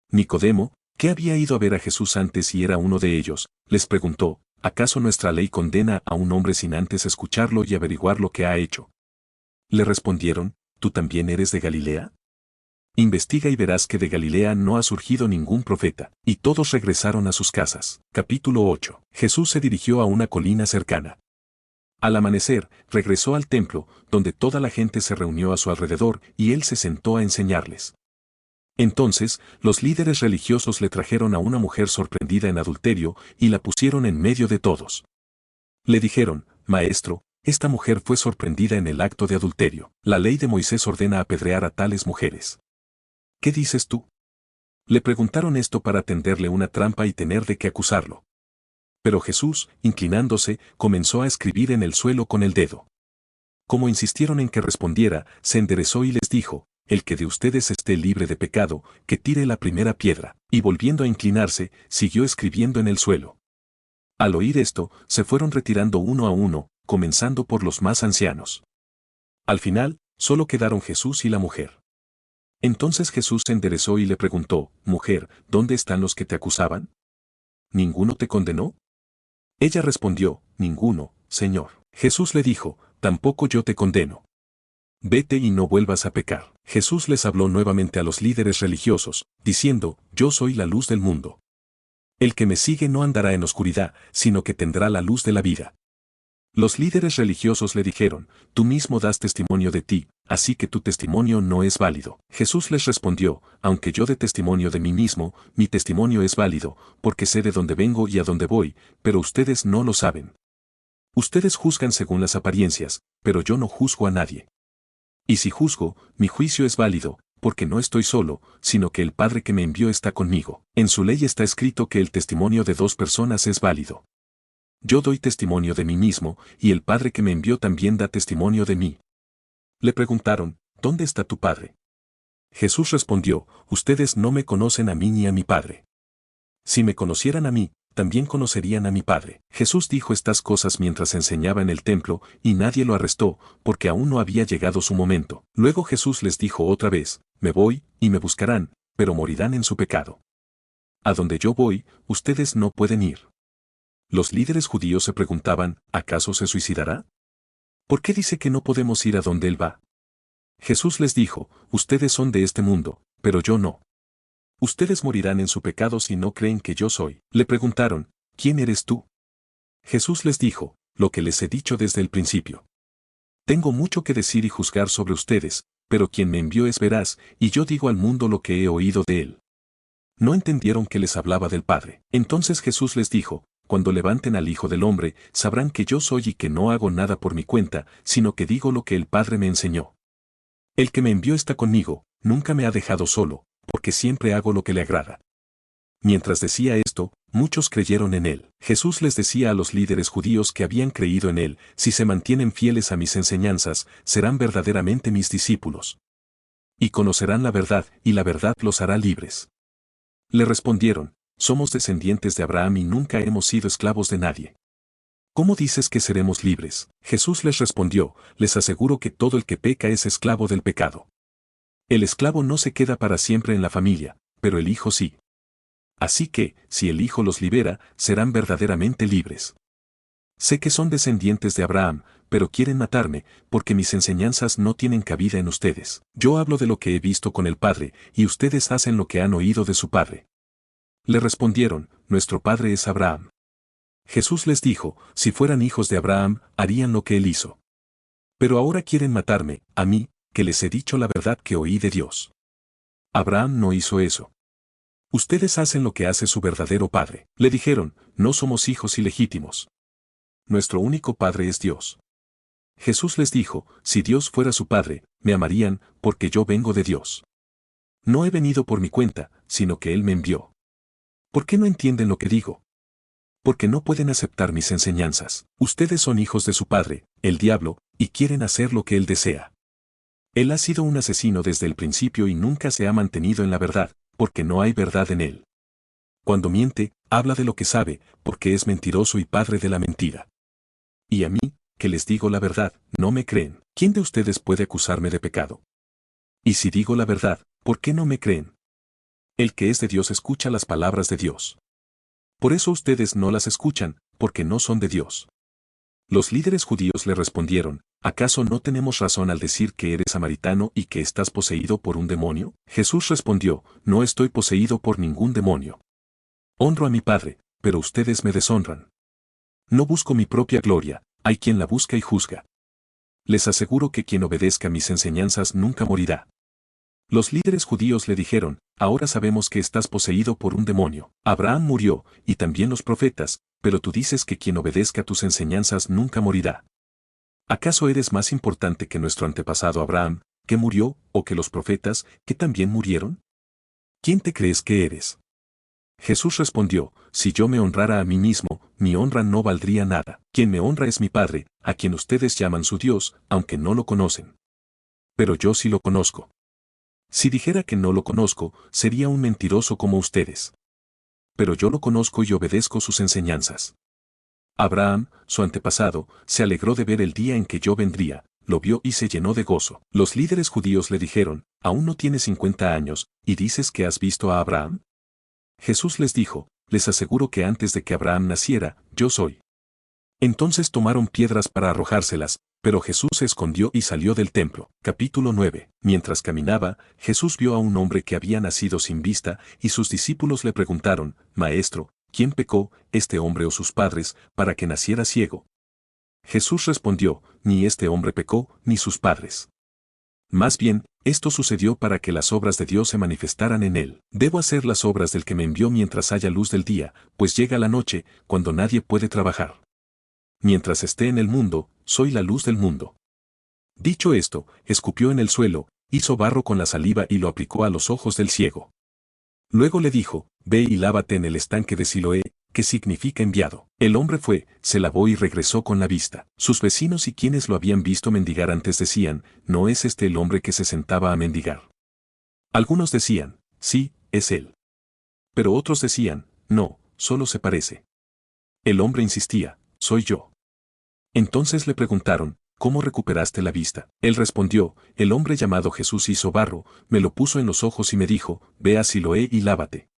Nicodemo, que había ido a ver a Jesús antes y era uno de ellos, les preguntó, ¿acaso nuestra ley condena a un hombre sin antes escucharlo y averiguar lo que ha hecho? Le respondieron, ¿tú también eres de Galilea? Investiga y verás que de Galilea no ha surgido ningún profeta. Y todos regresaron a sus casas. Capítulo 8. Jesús se dirigió a una colina cercana. Al amanecer, regresó al templo, donde toda la gente se reunió a su alrededor y él se sentó a enseñarles. Entonces, los líderes religiosos le trajeron a una mujer sorprendida en adulterio y la pusieron en medio de todos. Le dijeron, Maestro, esta mujer fue sorprendida en el acto de adulterio. La ley de Moisés ordena apedrear a tales mujeres. ¿Qué dices tú? Le preguntaron esto para tenderle una trampa y tener de qué acusarlo. Pero Jesús, inclinándose, comenzó a escribir en el suelo con el dedo. Como insistieron en que respondiera, se enderezó y les dijo, el que de ustedes esté libre de pecado, que tire la primera piedra, y volviendo a inclinarse, siguió escribiendo en el suelo. Al oír esto, se fueron retirando uno a uno, comenzando por los más ancianos. Al final, solo quedaron Jesús y la mujer. Entonces Jesús se enderezó y le preguntó, Mujer, ¿dónde están los que te acusaban? ¿Ninguno te condenó? Ella respondió, Ninguno, Señor. Jesús le dijo, Tampoco yo te condeno. Vete y no vuelvas a pecar. Jesús les habló nuevamente a los líderes religiosos, diciendo, Yo soy la luz del mundo. El que me sigue no andará en oscuridad, sino que tendrá la luz de la vida. Los líderes religiosos le dijeron, Tú mismo das testimonio de ti, así que tu testimonio no es válido. Jesús les respondió, Aunque yo dé testimonio de mí mismo, mi testimonio es válido, porque sé de dónde vengo y a dónde voy, pero ustedes no lo saben. Ustedes juzgan según las apariencias, pero yo no juzgo a nadie. Y si juzgo, mi juicio es válido, porque no estoy solo, sino que el Padre que me envió está conmigo. En su ley está escrito que el testimonio de dos personas es válido. yo doy testimonio de mí mismo, y el Padre que me envió también da testimonio de mí. Le preguntaron, ¿dónde está tu Padre? Jesús respondió, ustedes no me conocen a mí ni a mi Padre. Si me conocieran a mí, también conocerían a mi Padre. Jesús dijo estas cosas mientras enseñaba en el templo, y nadie lo arrestó, porque aún no había llegado su momento. Luego Jesús les dijo otra vez, me voy, y me buscarán, pero morirán en su pecado. A donde yo voy, ustedes no pueden ir. Los líderes judíos se preguntaban, ¿acaso se suicidará? ¿Por qué dice que no podemos ir a donde él va? Jesús les dijo, ustedes son de este mundo, pero yo no. Ustedes morirán en su pecado si no creen que yo soy. Le preguntaron, ¿quién eres tú? Jesús les dijo, lo que les he dicho desde el principio. Tengo mucho que decir y juzgar sobre ustedes, pero quien me envió es veraz, y yo digo al mundo lo que he oído de él. No entendieron que les hablaba del Padre. Entonces Jesús les dijo, cuando levanten al Hijo del Hombre, sabrán que yo soy y que no hago nada por mi cuenta, sino que digo lo que el Padre me enseñó. El que me envió está conmigo, nunca me ha dejado solo, porque siempre hago lo que le agrada. Mientras decía esto, muchos creyeron en él. Jesús les decía a los líderes judíos que habían creído en él, si se mantienen fieles a mis enseñanzas, serán verdaderamente mis discípulos. Y conocerán la verdad, y la verdad los hará libres. Le respondieron, somos descendientes de Abraham y nunca hemos sido esclavos de nadie. ¿Cómo dices que seremos libres? Jesús les respondió, les aseguro que todo el que peca es esclavo del pecado. El esclavo no se queda para siempre en la familia, pero el hijo sí. Así que, si el Hijo los libera, serán verdaderamente libres. Sé que son descendientes de Abraham, pero quieren matarme, porque mis enseñanzas no tienen cabida en ustedes. Yo hablo de lo que he visto con el Padre, y ustedes hacen lo que han oído de su Padre. Le respondieron, nuestro Padre es Abraham. Jesús les dijo, si fueran hijos de Abraham, harían lo que él hizo. Pero ahora quieren matarme, a mí, que les he dicho la verdad que oí de Dios. Abraham no hizo eso. Ustedes hacen lo que hace su verdadero padre. Le dijeron, no somos hijos ilegítimos. Nuestro único padre es Dios. Jesús les dijo, si Dios fuera su padre, me amarían, porque yo vengo de Dios. No he venido por mi cuenta, sino que Él me envió. ¿Por qué no entienden lo que digo? Porque no pueden aceptar mis enseñanzas. Ustedes son hijos de su padre, el diablo, y quieren hacer lo que él desea. Él ha sido un asesino desde el principio y nunca se ha mantenido en la verdad, porque no hay verdad en él. Cuando miente, habla de lo que sabe, porque es mentiroso y padre de la mentira. Y a mí, que les digo la verdad, no me creen. ¿Quién de ustedes puede acusarme de pecado? Y si digo la verdad, ¿por qué no me creen? El que es de Dios escucha las palabras de Dios. Por eso ustedes no las escuchan, porque no son de Dios. Los líderes judíos le respondieron, ¿acaso no tenemos razón al decir que eres samaritano y que estás poseído por un demonio? Jesús respondió, no estoy poseído por ningún demonio. Honro a mi Padre, pero ustedes me deshonran. No busco mi propia gloria, hay quien la busca y juzga. Les aseguro que quien obedezca mis enseñanzas nunca morirá. Los líderes judíos le dijeron, ahora sabemos que estás poseído por un demonio. Abraham murió, y también los profetas, pero tú dices que quien obedezca tus enseñanzas nunca morirá. ¿Acaso eres más importante que nuestro antepasado Abraham, que murió, o que los profetas, que también murieron? ¿Quién te crees que eres? Jesús respondió, si yo me honrara a mí mismo, mi honra no valdría nada. Quien me honra es mi Padre, a quien ustedes llaman su Dios, aunque no lo conocen. Pero yo sí lo conozco. Si dijera que no lo conozco, sería un mentiroso como ustedes. Pero yo lo conozco y obedezco sus enseñanzas. Abraham, su antepasado, se alegró de ver el día en que yo vendría, lo vio y se llenó de gozo. Los líderes judíos le dijeron, aún no tienes 50 años, ¿y dices que has visto a Abraham? Jesús les dijo, les aseguro que antes de que Abraham naciera, yo soy. Entonces tomaron piedras para arrojárselas, pero Jesús se escondió y salió del templo. Capítulo 9. Mientras caminaba, Jesús vio a un hombre que había nacido sin vista, y sus discípulos le preguntaron, Maestro, ¿quién pecó, este hombre o sus padres, para que naciera ciego? Jesús respondió, ni este hombre pecó, ni sus padres. Más bien, esto sucedió para que las obras de Dios se manifestaran en él. Debo hacer las obras del que me envió mientras haya luz del día, pues llega la noche, cuando nadie puede trabajar. Mientras esté en el mundo, soy la luz del mundo. Dicho esto, escupió en el suelo, hizo barro con la saliva y lo aplicó a los ojos del ciego. Luego le dijo, ve y lávate en el estanque de Siloé, que significa enviado. El hombre fue, se lavó y regresó con la vista. Sus vecinos y quienes lo habían visto mendigar antes decían, ¿no es este el hombre que se sentaba a mendigar? Algunos decían, sí, es él. Pero otros decían, no, solo se parece. El hombre insistía, soy yo. Entonces le preguntaron, ¿cómo recuperaste la vista? Él respondió, el hombre llamado Jesús hizo barro, me lo puso en los ojos y me dijo, ve a Siloé y lávate.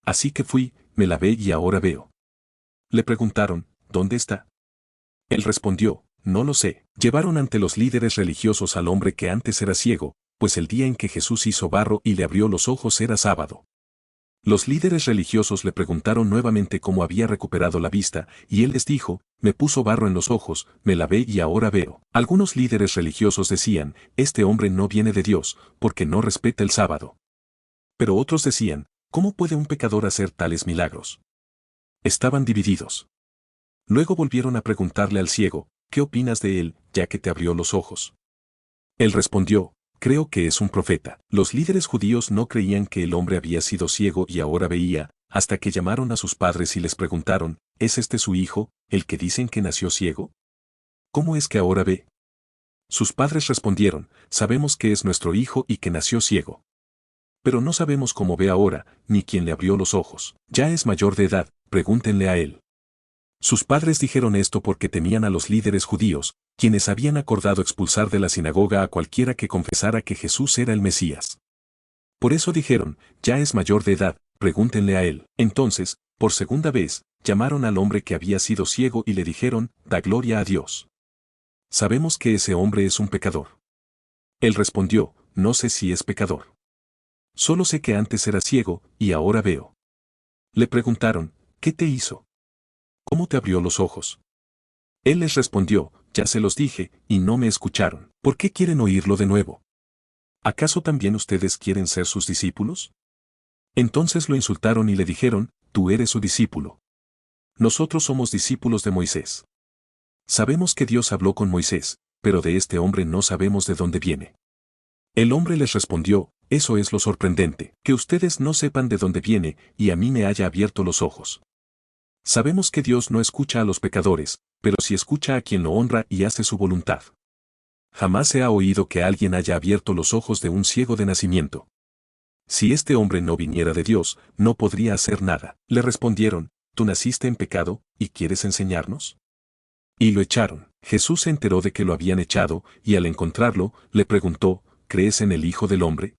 Así que fui, me lavé y ahora veo. Le preguntaron, ¿dónde está? Él respondió, no lo sé. Llevaron ante los líderes religiosos al hombre que antes era ciego, pues el día en que Jesús hizo barro y le abrió los ojos era sábado. Los líderes religiosos le preguntaron nuevamente cómo había recuperado la vista, y él les dijo, me puso barro en los ojos, me lavé y ahora veo. Algunos líderes religiosos decían, este hombre no viene de Dios, porque no respeta el sábado. Pero otros decían, ¿cómo puede un pecador hacer tales milagros? Estaban divididos. Luego volvieron a preguntarle al ciego, ¿qué opinas de él, ya que te abrió los ojos? Él respondió, creo que es un profeta. Los líderes judíos no creían que el hombre había sido ciego y ahora veía, hasta que llamaron a sus padres y les preguntaron, ¿es este su hijo, el que dicen que nació ciego? ¿Cómo es que ahora ve? Sus padres respondieron, sabemos que es nuestro hijo y que nació ciego. Pero no sabemos cómo ve ahora, ni quién le abrió los ojos. Ya es mayor de edad, pregúntenle a él. Sus padres dijeron esto porque temían a los líderes judíos, quienes habían acordado expulsar de la sinagoga a cualquiera que confesara que Jesús era el Mesías. Por eso dijeron, ya es mayor de edad, pregúntenle a él. Entonces, por segunda vez, llamaron al hombre que había sido ciego y le dijeron, da gloria a Dios. Sabemos que ese hombre es un pecador. Él respondió, no sé si es pecador. Solo sé que antes era ciego, y ahora veo. Le preguntaron, ¿qué te hizo? ¿Cómo te abrió los ojos? Él les respondió, ya se los dije, y no me escucharon. ¿Por qué quieren oírlo de nuevo? ¿Acaso también ustedes quieren ser sus discípulos? Entonces lo insultaron y le dijeron, tú eres su discípulo. Nosotros somos discípulos de Moisés. Sabemos que Dios habló con Moisés, pero de este hombre no sabemos de dónde viene. El hombre les respondió, eso es lo sorprendente, que ustedes no sepan de dónde viene, y a mí me haya abierto los ojos. Sabemos que Dios no escucha a los pecadores, pero sí escucha a quien lo honra y hace su voluntad. Jamás se ha oído que alguien haya abierto los ojos de un ciego de nacimiento. Si este hombre no viniera de Dios, no podría hacer nada. Le respondieron, ¿tú naciste en pecado, y quieres enseñarnos? Y lo echaron. Jesús se enteró de que lo habían echado, y al encontrarlo, le preguntó, ¿crees en el Hijo del Hombre?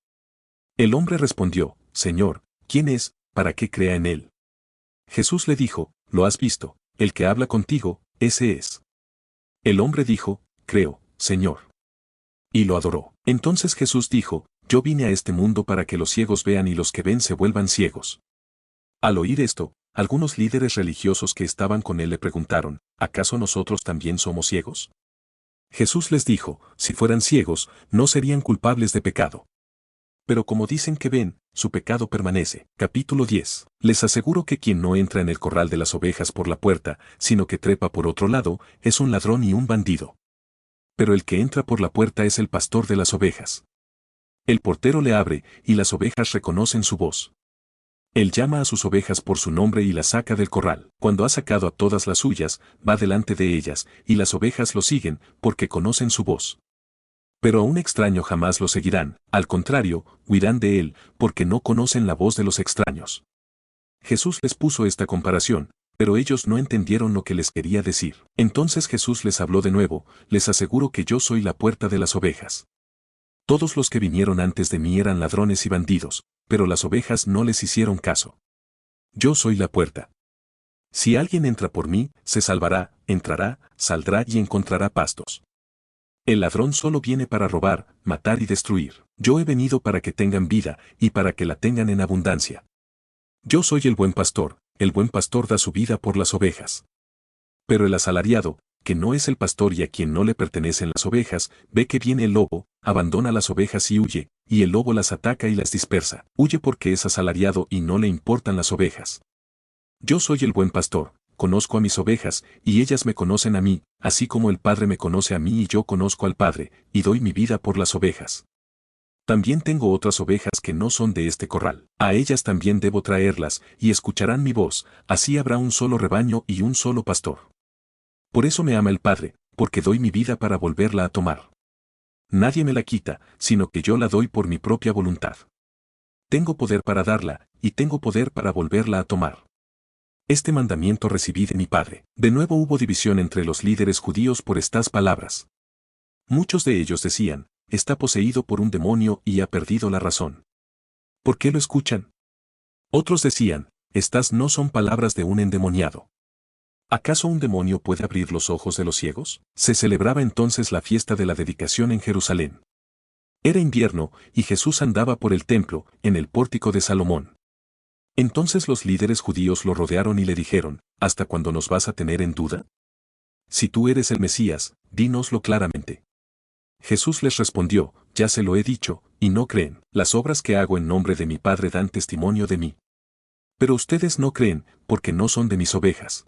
El hombre respondió, Señor, ¿quién es, para que crea en él? Jesús le dijo, lo has visto, el que habla contigo, ese es. El hombre dijo, creo, Señor. Y lo adoró. Entonces Jesús dijo, yo vine a este mundo para que los ciegos vean y los que ven se vuelvan ciegos. Al oír esto, algunos líderes religiosos que estaban con él le preguntaron, ¿acaso nosotros también somos ciegos? Jesús les dijo, si fueran ciegos, no serían culpables de pecado. Pero como dicen que ven, su pecado permanece. Capítulo 10. Les aseguro que quien no entra en el corral de las ovejas por la puerta, sino que trepa por otro lado, es un ladrón y un bandido. Pero el que entra por la puerta es el pastor de las ovejas. El portero le abre, y las ovejas reconocen su voz. Él llama a sus ovejas por su nombre y las saca del corral. Cuando ha sacado a todas las suyas, va delante de ellas, y las ovejas lo siguen, porque conocen su voz. Pero a un extraño jamás lo seguirán, al contrario, huirán de él, porque no conocen la voz de los extraños. Jesús les puso esta comparación, pero ellos no entendieron lo que les quería decir. Entonces Jesús les habló de nuevo, les aseguro que yo soy la puerta de las ovejas. Todos los que vinieron antes de mí eran ladrones y bandidos, pero las ovejas no les hicieron caso. Yo soy la puerta. Si alguien entra por mí, se salvará, entrará, saldrá y encontrará pastos. El ladrón solo viene para robar, matar y destruir. Yo he venido para que tengan vida, y para que la tengan en abundancia. Yo soy el buen pastor da su vida por las ovejas. Pero el asalariado, que no es el pastor y a quien no le pertenecen las ovejas, ve que viene el lobo, abandona las ovejas y huye, y el lobo las ataca y las dispersa. Huye porque es asalariado y no le importan las ovejas. Yo soy el buen pastor. Conozco a mis ovejas, y ellas me conocen a mí, así como el Padre me conoce a mí y yo conozco al Padre, y doy mi vida por las ovejas. También tengo otras ovejas que no son de este corral. A ellas también debo traerlas, y escucharán mi voz, así habrá un solo rebaño y un solo pastor. Por eso me ama el Padre, porque doy mi vida para volverla a tomar. Nadie me la quita, sino que yo la doy por mi propia voluntad. Tengo poder para darla, y tengo poder para volverla a tomar. Este mandamiento recibí de mi Padre. De nuevo hubo división entre los líderes judíos por estas palabras. Muchos de ellos decían, está poseído por un demonio y ha perdido la razón. ¿Por qué lo escuchan? Otros decían, estas no son palabras de un endemoniado. ¿Acaso un demonio puede abrir los ojos de los ciegos? Se celebraba entonces la fiesta de la dedicación en Jerusalén. Era invierno, y Jesús andaba por el templo, en el pórtico de Salomón. Entonces los líderes judíos lo rodearon y le dijeron, ¿hasta cuándo nos vas a tener en duda? Si tú eres el Mesías, dínoslo claramente. Jesús les respondió, ya se lo he dicho, y no creen. Las obras que hago en nombre de mi Padre dan testimonio de mí. Pero ustedes no creen, porque no son de mis ovejas.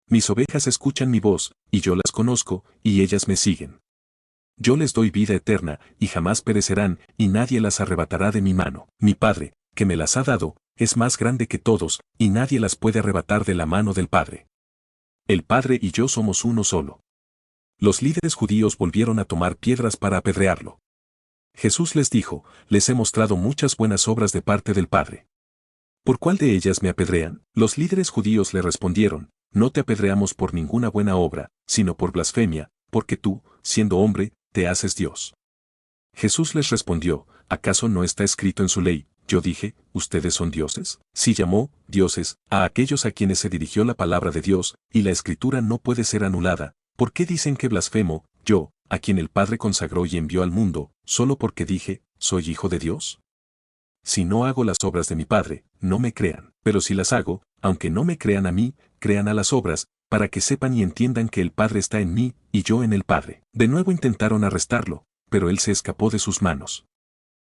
Mis ovejas escuchan mi voz, y yo las conozco, y ellas me siguen. Yo les doy vida eterna, y jamás perecerán, y nadie las arrebatará de mi mano. Mi Padre, que me las ha dado, es más grande que todos, y nadie las puede arrebatar de la mano del Padre. El Padre y yo somos uno solo. Los líderes judíos volvieron a tomar piedras para apedrearlo. Jesús les dijo, les he mostrado muchas buenas obras de parte del Padre. ¿Por cuál de ellas me apedrean? Los líderes judíos le respondieron, no te apedreamos por ninguna buena obra, sino por blasfemia, porque tú, siendo hombre, te haces Dios. Jesús les respondió, ¿acaso no está escrito en su ley? Yo dije, ¿ustedes son dioses? Si llamó, dioses, a aquellos a quienes se dirigió la palabra de Dios, y la escritura no puede ser anulada, ¿por qué dicen que blasfemo, yo, a quien el Padre consagró y envió al mundo, solo porque dije, soy hijo de Dios? Si no hago las obras de mi Padre, no me crean, pero si las hago, aunque no me crean a mí, crean a las obras, para que sepan y entiendan que el Padre está en mí, y yo en el Padre. De nuevo intentaron arrestarlo, pero él se escapó de sus manos.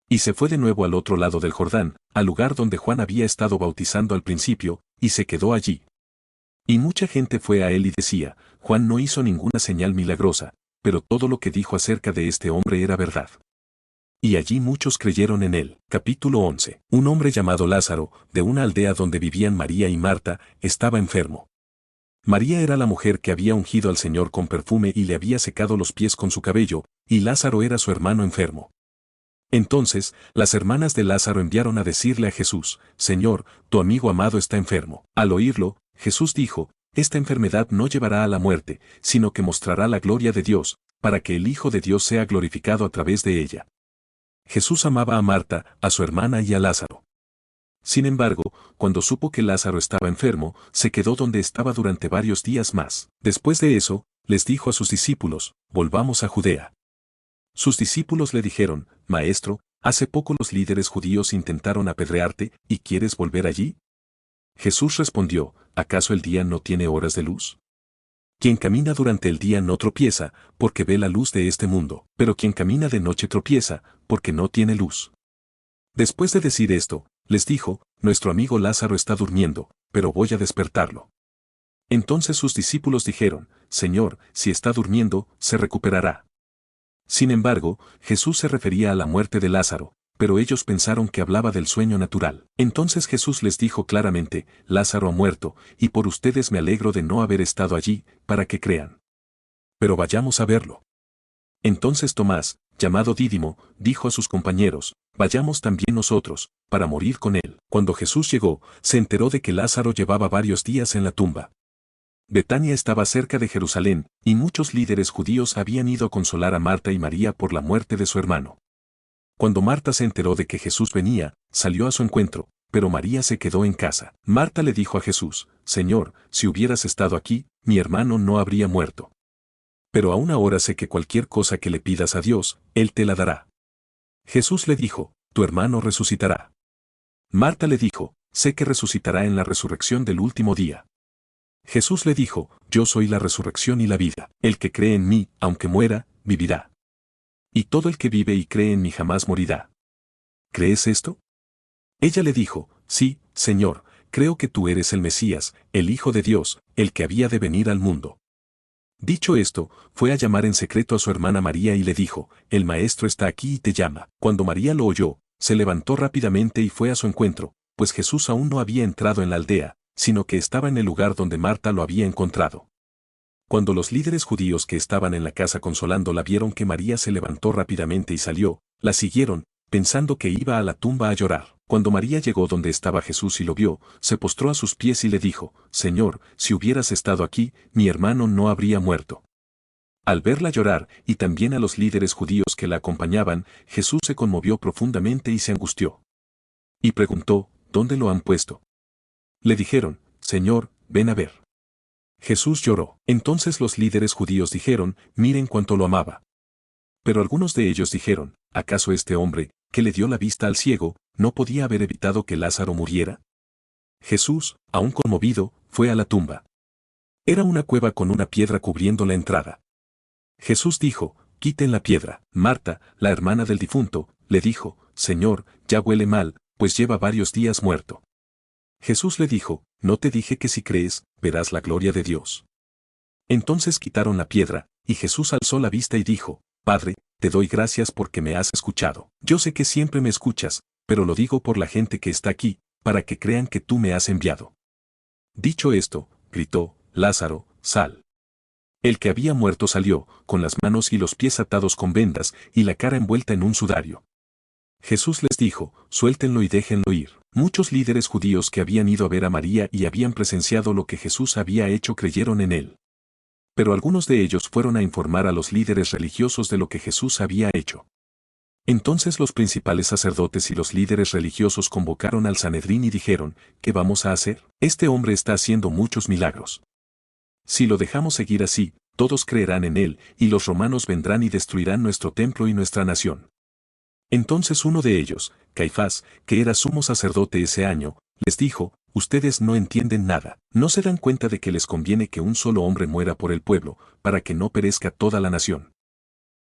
Y se fue de nuevo al otro lado del Jordán, al lugar donde Juan había estado bautizando al principio, y se quedó allí. Y mucha gente fue a él y decía, Juan no hizo ninguna señal milagrosa, pero todo lo que dijo acerca de este hombre era verdad. Y allí muchos creyeron en él. Capítulo 11. Un hombre llamado Lázaro, de una aldea donde vivían María y Marta, estaba enfermo. María era la mujer que había ungido al Señor con perfume y le había secado los pies con su cabello, y Lázaro era su hermano enfermo. Entonces, las hermanas de Lázaro enviaron a decirle a Jesús, Señor, tu amigo amado está enfermo. Al oírlo, Jesús dijo, esta enfermedad no llevará a la muerte, sino que mostrará la gloria de Dios, para que el Hijo de Dios sea glorificado a través de ella. Jesús amaba a Marta, a su hermana y a Lázaro. Sin embargo, cuando supo que Lázaro estaba enfermo, se quedó donde estaba durante varios días más. Después de eso, les dijo a sus discípulos, volvamos a Judea. Sus discípulos le dijeron, Maestro, hace poco los líderes judíos intentaron apedrearte, ¿y quieres volver allí? Jesús respondió, ¿acaso el día no tiene horas de luz? Quien camina durante el día no tropieza, porque ve la luz de este mundo, pero quien camina de noche tropieza, porque no tiene luz. Después de decir esto, les dijo, nuestro amigo Lázaro está durmiendo, pero voy a despertarlo. Entonces sus discípulos dijeron, Señor, si está durmiendo, se recuperará. Sin embargo, Jesús se refería a la muerte de Lázaro, pero ellos pensaron que hablaba del sueño natural. Entonces Jesús les dijo claramente, Lázaro ha muerto, y por ustedes me alegro de no haber estado allí, para que crean. Pero vayamos a verlo. Entonces Tomás, llamado Dídimo, dijo a sus compañeros, vayamos también nosotros, para morir con él. Cuando Jesús llegó, se enteró de que Lázaro llevaba varios días en la tumba. Betania estaba cerca de Jerusalén, y muchos líderes judíos habían ido a consolar a Marta y María por la muerte de su hermano. Cuando Marta se enteró de que Jesús venía, salió a su encuentro, pero María se quedó en casa. Marta le dijo a Jesús, Señor, si hubieras estado aquí, mi hermano no habría muerto. Pero aún ahora sé que cualquier cosa que le pidas a Dios, Él te la dará. Jesús le dijo, tu hermano resucitará. Marta le dijo, sé que resucitará en la resurrección del último día. Jesús le dijo, yo soy la resurrección y la vida. El que cree en mí, aunque muera, vivirá. Y todo el que vive y cree en mí jamás morirá. ¿Crees esto? Ella le dijo, sí, Señor, creo que tú eres el Mesías, el Hijo de Dios, el que había de venir al mundo. Dicho esto, fue a llamar en secreto a su hermana María y le dijo, el maestro está aquí y te llama. Cuando María lo oyó, se levantó rápidamente y fue a su encuentro, pues Jesús aún no había entrado en la aldea, sino que estaba en el lugar donde Marta lo había encontrado. Cuando los líderes judíos que estaban en la casa consolándola vieron que María se levantó rápidamente y salió, la siguieron, pensando que iba a la tumba a llorar. Cuando María llegó donde estaba Jesús y lo vio, se postró a sus pies y le dijo, Señor, si hubieras estado aquí, mi hermano no habría muerto. Al verla llorar, y también a los líderes judíos que la acompañaban, Jesús se conmovió profundamente y se angustió. Y preguntó, ¿dónde lo han puesto? Le dijeron, Señor, ven a ver. Jesús lloró. Entonces los líderes judíos dijeron, miren cuánto lo amaba. Pero algunos de ellos dijeron, ¿acaso este hombre, que le dio la vista al ciego, no podía haber evitado que Lázaro muriera? Jesús, aún conmovido, fue a la tumba. Era una cueva con una piedra cubriendo la entrada. Jesús dijo, quiten la piedra. Marta, la hermana del difunto, le dijo, Señor, ya huele mal, pues lleva varios días muerto. Jesús le dijo, ¿no te dije que si crees, verás la gloria de Dios? Entonces quitaron la piedra, y Jesús alzó la vista y dijo, Padre, te doy gracias porque me has escuchado. Yo sé que siempre me escuchas, pero lo digo por la gente que está aquí, para que crean que tú me has enviado. Dicho esto, gritó, Lázaro, sal. El que había muerto salió, con las manos y los pies atados con vendas, y la cara envuelta en un sudario. Jesús les dijo, suéltenlo y déjenlo ir. Muchos líderes judíos que habían ido a ver a María y habían presenciado lo que Jesús había hecho creyeron en él. Pero algunos de ellos fueron a informar a los líderes religiosos de lo que Jesús había hecho. Entonces los principales sacerdotes y los líderes religiosos convocaron al Sanedrín y dijeron, ¿qué vamos a hacer? Este hombre está haciendo muchos milagros. Si lo dejamos seguir así, todos creerán en él, y los romanos vendrán y destruirán nuestro templo y nuestra nación. Entonces uno de ellos, Caifás, que era sumo sacerdote ese año, les dijo, ustedes no entienden nada, no se dan cuenta de que les conviene que un solo hombre muera por el pueblo, para que no perezca toda la nación.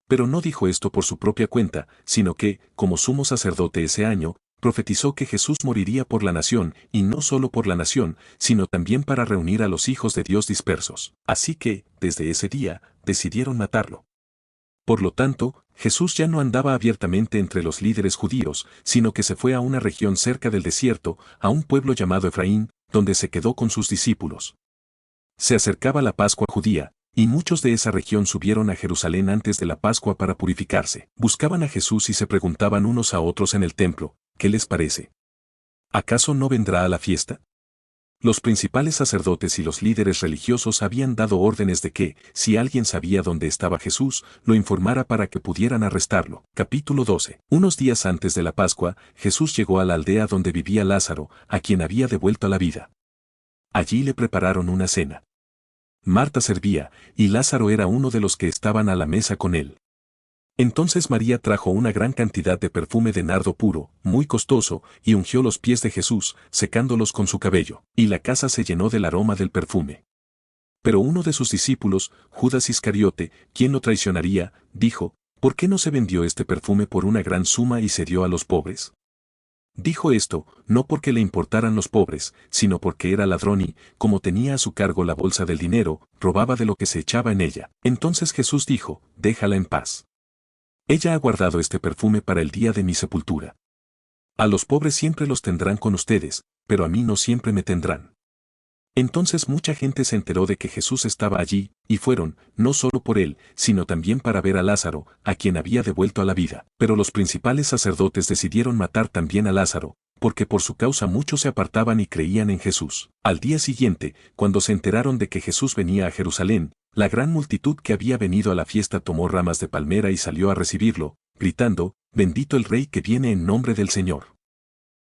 Pero no dijo esto por su propia cuenta, sino que, como sumo sacerdote ese año, profetizó que Jesús moriría por la nación, y no solo por la nación, sino también para reunir a los hijos de Dios dispersos. Así que, desde ese día, decidieron matarlo. Por lo tanto, Jesús ya no andaba abiertamente entre los líderes judíos, sino que se fue a una región cerca del desierto, a un pueblo llamado Efraín, donde se quedó con sus discípulos. Se acercaba la Pascua judía, y muchos de esa región subieron a Jerusalén antes de la Pascua para purificarse. Buscaban a Jesús y se preguntaban unos a otros en el templo, ¿qué les parece? ¿Acaso no vendrá a la fiesta? Los principales sacerdotes y los líderes religiosos habían dado órdenes de que, si alguien sabía dónde estaba Jesús, lo informara para que pudieran arrestarlo. Capítulo 12. Unos días antes de la Pascua, Jesús llegó a la aldea donde vivía Lázaro, a quien había devuelto la vida. Allí le prepararon una cena. Marta servía, y Lázaro era uno de los que estaban a la mesa con él. Entonces María trajo una gran cantidad de perfume de nardo puro, muy costoso, y ungió los pies de Jesús, secándolos con su cabello, y la casa se llenó del aroma del perfume. Pero uno de sus discípulos, Judas Iscariote, quien lo traicionaría, dijo, ¿por qué no se vendió este perfume por una gran suma y se dio a los pobres? Dijo esto, no porque le importaran los pobres, sino porque era ladrón y, como tenía a su cargo la bolsa del dinero, robaba de lo que se echaba en ella. Entonces Jesús dijo, déjala en paz. Ella ha guardado este perfume para el día de mi sepultura. A los pobres siempre los tendrán con ustedes, pero a mí no siempre me tendrán. Entonces mucha gente se enteró de que Jesús estaba allí, y fueron, no solo por él, sino también para ver a Lázaro, a quien había devuelto a la vida. Pero los principales sacerdotes decidieron matar también a Lázaro, porque por su causa muchos se apartaban y creían en Jesús. Al día siguiente, cuando se enteraron de que Jesús venía a Jerusalén, la gran multitud que había venido a la fiesta tomó ramas de palmera y salió a recibirlo, gritando, bendito el Rey que viene en nombre del Señor.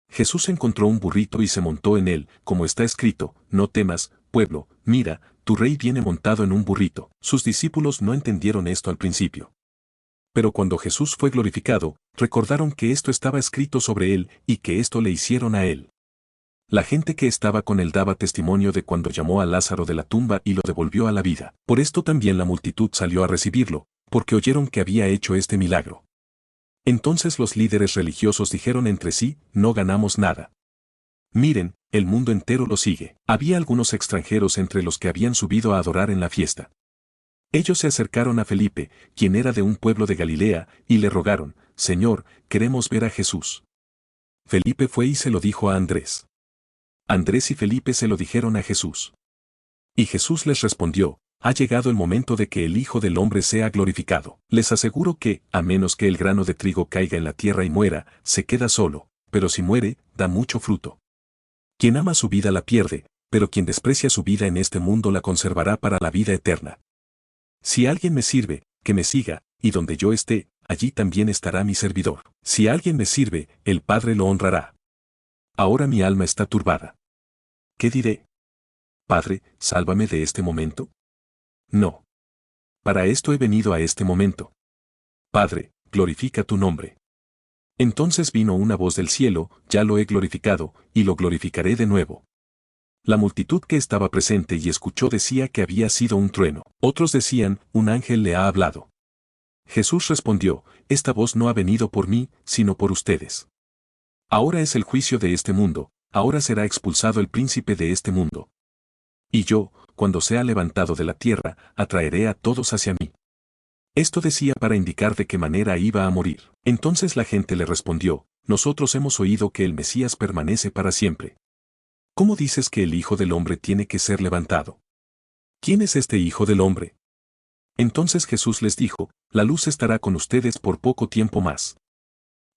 Jesús encontró un burrito y se montó en él, como está escrito, no temas, pueblo, mira, tu Rey viene montado en un burrito. Sus discípulos no entendieron esto al principio. Pero cuando Jesús fue glorificado, recordaron que esto estaba escrito sobre él y que esto le hicieron a él. La gente que estaba con él daba testimonio de cuando llamó a Lázaro de la tumba y lo devolvió a la vida. Por esto también la multitud salió a recibirlo, porque oyeron que había hecho este milagro. Entonces los líderes religiosos dijeron entre sí, no ganamos nada. Miren, el mundo entero lo sigue. Había algunos extranjeros entre los que habían subido a adorar en la fiesta. Ellos se acercaron a Felipe, quien era de un pueblo de Galilea, y le rogaron, Señor, queremos ver a Jesús. Felipe fue y se lo dijo a Andrés. Andrés y Felipe se lo dijeron a Jesús. Y Jesús les respondió, ha llegado el momento de que el Hijo del Hombre sea glorificado. Les aseguro que, a menos que el grano de trigo caiga en la tierra y muera, se queda solo, pero si muere, da mucho fruto. Quien ama su vida la pierde, pero quien desprecia su vida en este mundo la conservará para la vida eterna. Si alguien me sirve, que me siga, y donde yo esté, allí también estará mi servidor. Si alguien me sirve, el Padre lo honrará. Ahora mi alma está turbada. ¿Qué diré? Padre, sálvame de este momento. No. Para esto he venido a este momento. Padre, glorifica tu nombre. Entonces vino una voz del cielo, ya lo he glorificado, y lo glorificaré de nuevo. La multitud que estaba presente y escuchó decía que había sido un trueno. Otros decían, un ángel le ha hablado. Jesús respondió, esta voz no ha venido por mí, sino por ustedes. Ahora es el juicio de este mundo, ahora será expulsado el príncipe de este mundo. Y yo, cuando sea levantado de la tierra, atraeré a todos hacia mí. Esto decía para indicar de qué manera iba a morir. Entonces la gente le respondió, nosotros hemos oído que el Mesías permanece para siempre. ¿Cómo dices que el Hijo del Hombre tiene que ser levantado? ¿Quién es este Hijo del Hombre? Entonces Jesús les dijo, la luz estará con ustedes por poco tiempo más.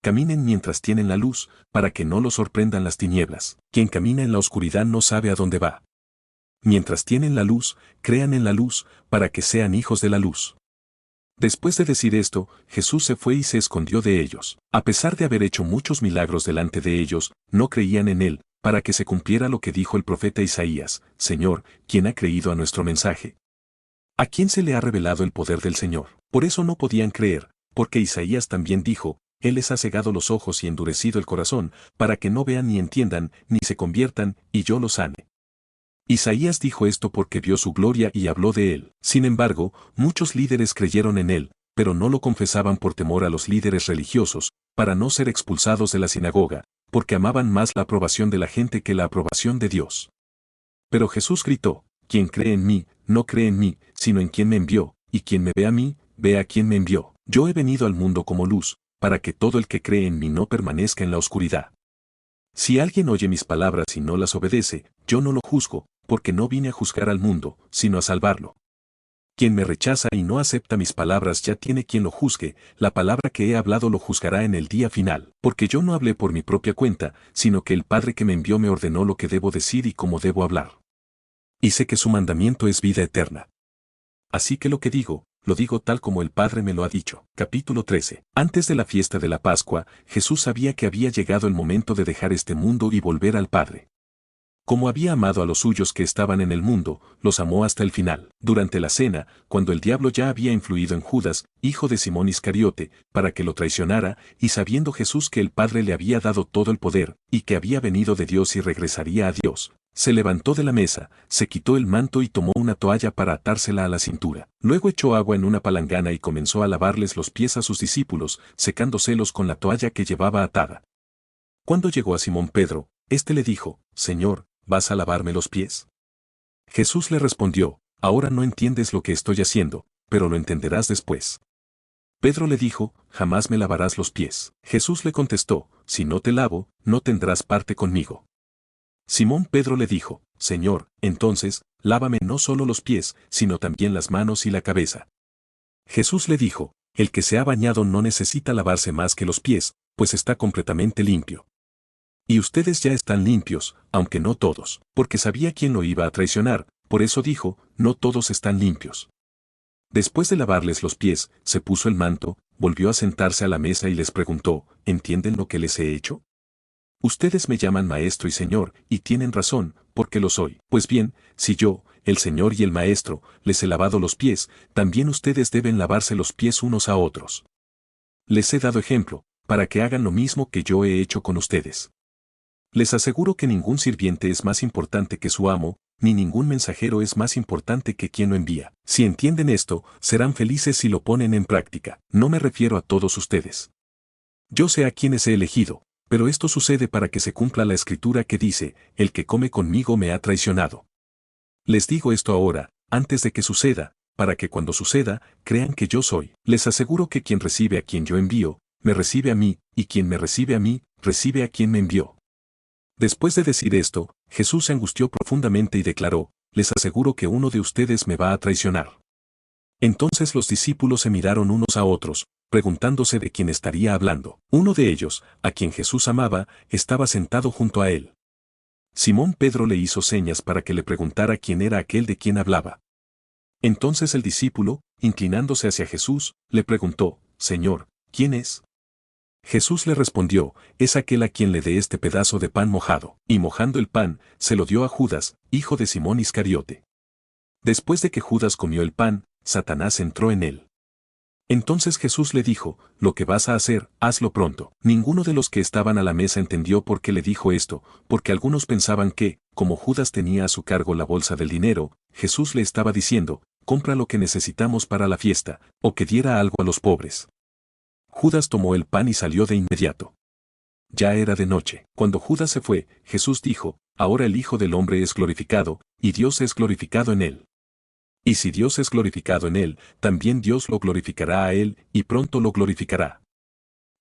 Caminen mientras tienen la luz, para que no los sorprendan las tinieblas. Quien camina en la oscuridad no sabe a dónde va. Mientras tienen la luz, crean en la luz, para que sean hijos de la luz. Después de decir esto, Jesús se fue y se escondió de ellos. A pesar de haber hecho muchos milagros delante de ellos, no creían en él, para que se cumpliera lo que dijo el profeta Isaías, Señor, ¿quién ha creído a nuestro mensaje? ¿A quién se le ha revelado el poder del Señor? Por eso no podían creer, porque Isaías también dijo, Él les ha cegado los ojos y endurecido el corazón, para que no vean ni entiendan, ni se conviertan, y yo los sane. Isaías dijo esto porque vio su gloria y habló de él. Sin embargo, muchos líderes creyeron en él, pero no lo confesaban por temor a los líderes religiosos, para no ser expulsados de la sinagoga, porque amaban más la aprobación de la gente que la aprobación de Dios. Pero Jesús gritó, quien cree en mí, no cree en mí, sino en quien me envió, y quien me ve a mí, ve a quien me envió. Yo he venido al mundo como luz, para que todo el que cree en mí no permanezca en la oscuridad. Si alguien oye mis palabras y no las obedece, yo no lo juzgo, porque no vine a juzgar al mundo, sino a salvarlo. Quien me rechaza y no acepta mis palabras ya tiene quien lo juzgue, la palabra que he hablado lo juzgará en el día final, porque yo no hablé por mi propia cuenta, sino que el Padre que me envió me ordenó lo que debo decir y cómo debo hablar. Y sé que su mandamiento es vida eterna. Así que lo que digo, lo digo tal como el Padre me lo ha dicho. Capítulo 13. Antes de la fiesta de la Pascua, Jesús sabía que había llegado el momento de dejar este mundo y volver al Padre. Como había amado a los suyos que estaban en el mundo, los amó hasta el final. Durante la cena, cuando el diablo ya había influido en Judas, hijo de Simón Iscariote, para que lo traicionara, y sabiendo Jesús que el Padre le había dado todo el poder, y que había venido de Dios y regresaría a Dios, se levantó de la mesa, se quitó el manto y tomó una toalla para atársela a la cintura. Luego echó agua en una palangana y comenzó a lavarles los pies a sus discípulos, secándoselos con la toalla que llevaba atada. Cuando llegó a Simón Pedro, éste le dijo, Señor, ¿vas a lavarme los pies? Jesús le respondió, ahora no entiendes lo que estoy haciendo, pero lo entenderás después. Pedro le dijo, jamás me lavarás los pies. Jesús le contestó, si no te lavo, no tendrás parte conmigo. Simón Pedro le dijo, Señor, entonces, lávame no solo los pies, sino también las manos y la cabeza. Jesús le dijo, el que se ha bañado no necesita lavarse más que los pies, pues está completamente limpio. Y ustedes ya están limpios, aunque no todos, porque sabía quién lo iba a traicionar, por eso dijo, no todos están limpios. Después de lavarles los pies, se puso el manto, volvió a sentarse a la mesa y les preguntó, ¿entienden lo que les he hecho? Ustedes me llaman maestro y señor, y tienen razón, porque lo soy. Pues bien, si yo, el Señor y el Maestro, les he lavado los pies, también ustedes deben lavarse los pies unos a otros. Les he dado ejemplo, para que hagan lo mismo que yo he hecho con ustedes. Les aseguro que ningún sirviente es más importante que su amo, ni ningún mensajero es más importante que quien lo envía. Si entienden esto, serán felices si lo ponen en práctica. No me refiero a todos ustedes. Yo sé a quienes he elegido, pero esto sucede para que se cumpla la escritura que dice, el que come conmigo me ha traicionado. Les digo esto ahora, antes de que suceda, para que cuando suceda, crean que yo soy. Les aseguro que quien recibe a quien yo envío, me recibe a mí, y quien me recibe a mí, recibe a quien me envió. Después de decir esto, Jesús se angustió profundamente y declaró, les aseguro que uno de ustedes me va a traicionar. Entonces los discípulos se miraron unos a otros, preguntándose de quién estaría hablando. Uno de ellos, a quien Jesús amaba, estaba sentado junto a él. Simón Pedro le hizo señas para que le preguntara quién era aquel de quien hablaba. Entonces el discípulo, inclinándose hacia Jesús, le preguntó, Señor, ¿quién es? Jesús le respondió, es aquel a quien le dé este pedazo de pan mojado. Y mojando el pan, se lo dio a Judas, hijo de Simón Iscariote. Después de que Judas comió el pan, Satanás entró en él. Entonces Jesús le dijo, lo que vas a hacer, hazlo pronto. Ninguno de los que estaban a la mesa entendió por qué le dijo esto, porque algunos pensaban que, como Judas tenía a su cargo la bolsa del dinero, Jesús le estaba diciendo, compra lo que necesitamos para la fiesta, o que diera algo a los pobres. Judas tomó el pan y salió de inmediato. Ya era de noche. Cuando Judas se fue, Jesús dijo, ahora el Hijo del Hombre es glorificado, y Dios es glorificado en él. Y si Dios es glorificado en él, también Dios lo glorificará a él, y pronto lo glorificará.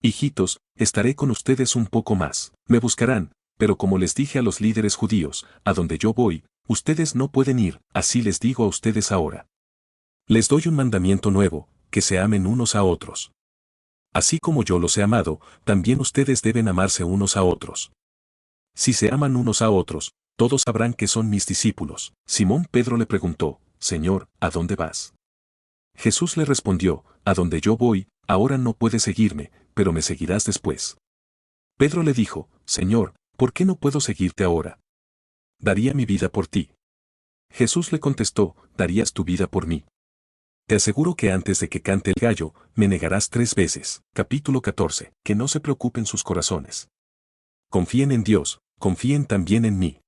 Hijitos, estaré con ustedes un poco más. Me buscarán, pero como les dije a los líderes judíos, a donde yo voy, ustedes no pueden ir, así les digo a ustedes ahora. Les doy un mandamiento nuevo, que se amen unos a otros. Así como yo los he amado, también ustedes deben amarse unos a otros. Si se aman unos a otros, todos sabrán que son mis discípulos. Simón Pedro le preguntó, Señor, ¿a dónde vas? Jesús le respondió, a donde yo voy, ahora no puedes seguirme, pero me seguirás después. Pedro le dijo, Señor, ¿por qué no puedo seguirte ahora? Daría mi vida por ti. Jesús le contestó, darías tu vida por mí. Te aseguro que antes de que cante el gallo, me negarás 3 veces. Capítulo 14. Que no se preocupen sus corazones. Confíen en Dios, confíen también en mí.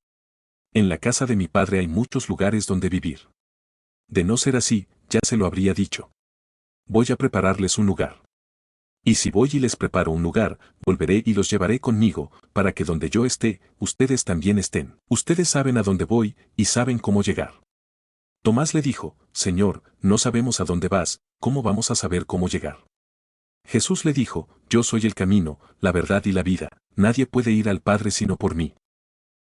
En la casa de mi Padre hay muchos lugares donde vivir. De no ser así, ya se lo habría dicho. Voy a prepararles un lugar. Y si voy y les preparo un lugar, volveré y los llevaré conmigo, para que donde yo esté, ustedes también estén. Ustedes saben a dónde voy, y saben cómo llegar. Tomás le dijo, Señor, no sabemos a dónde vas, ¿cómo vamos a saber cómo llegar? Jesús le dijo, yo soy el camino, la verdad y la vida, nadie puede ir al Padre sino por mí.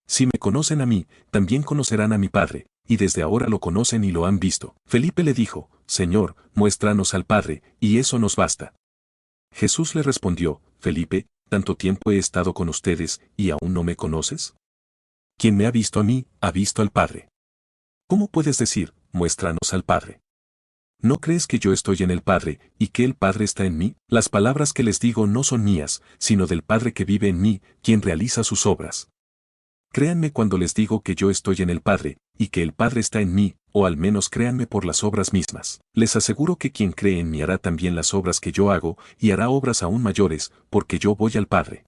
Si me conocen a mí, también conocerán a mi Padre, y desde ahora lo conocen y lo han visto. Felipe le dijo, Señor, muéstranos al Padre, y eso nos basta. Jesús le respondió, Felipe, ¿tanto tiempo he estado con ustedes, y aún no me conoces? Quien me ha visto a mí, ha visto al Padre. ¿Cómo puedes decir, muéstranos al Padre? ¿No crees que yo estoy en el Padre, y que el Padre está en mí? Las palabras que les digo no son mías, sino del Padre que vive en mí, quien realiza sus obras. Créanme cuando les digo que yo estoy en el Padre, y que el Padre está en mí, o al menos créanme por las obras mismas. Les aseguro que quien cree en mí hará también las obras que yo hago, y hará obras aún mayores, porque yo voy al Padre.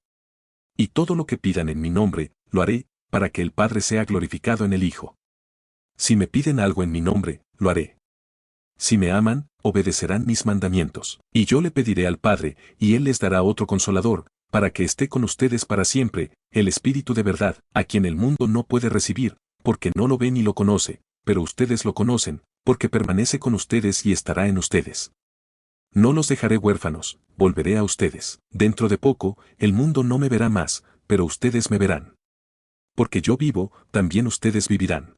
Y todo lo que pidan en mi nombre, lo haré, para que el Padre sea glorificado en el Hijo. Si me piden algo en mi nombre, lo haré. Si me aman, obedecerán mis mandamientos. Y yo le pediré al Padre, y Él les dará otro consolador, para que esté con ustedes para siempre, el Espíritu de verdad, a quien el mundo no puede recibir, porque no lo ve ni lo conoce, pero ustedes lo conocen, porque permanece con ustedes y estará en ustedes. No los dejaré huérfanos, volveré a ustedes. Dentro de poco, el mundo no me verá más, pero ustedes me verán. Porque yo vivo, también ustedes vivirán.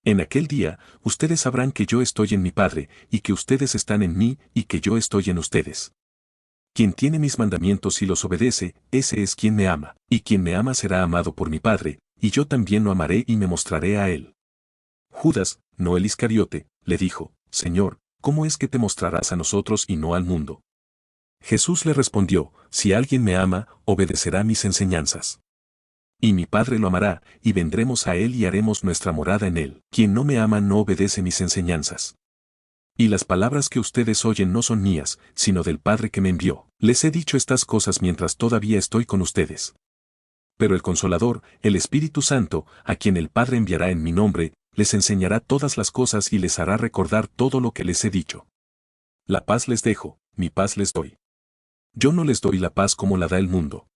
En aquel día, ustedes sabrán que yo estoy en mi Padre, y que ustedes están en mí, y que yo estoy en ustedes. Quien tiene mis mandamientos y los obedece, ese es quien me ama, y quien me ama será amado por mi Padre, y yo también lo amaré y me mostraré a él. Judas, no el Iscariote, le dijo, Señor, ¿cómo es que te mostrarás a nosotros y no al mundo? Jesús le respondió, si alguien me ama, obedecerá mis enseñanzas. Y mi Padre lo amará, y vendremos a él y haremos nuestra morada en él. Quien no me ama no obedece mis enseñanzas. Y las palabras que ustedes oyen no son mías, sino del Padre que me envió. Les he dicho estas cosas mientras todavía estoy con ustedes. Pero el Consolador, el Espíritu Santo, a quien el Padre enviará en mi nombre, les enseñará todas las cosas y les hará recordar todo lo que les he dicho. La paz les dejo, mi paz les doy. Yo no les doy la paz como la da el mundo.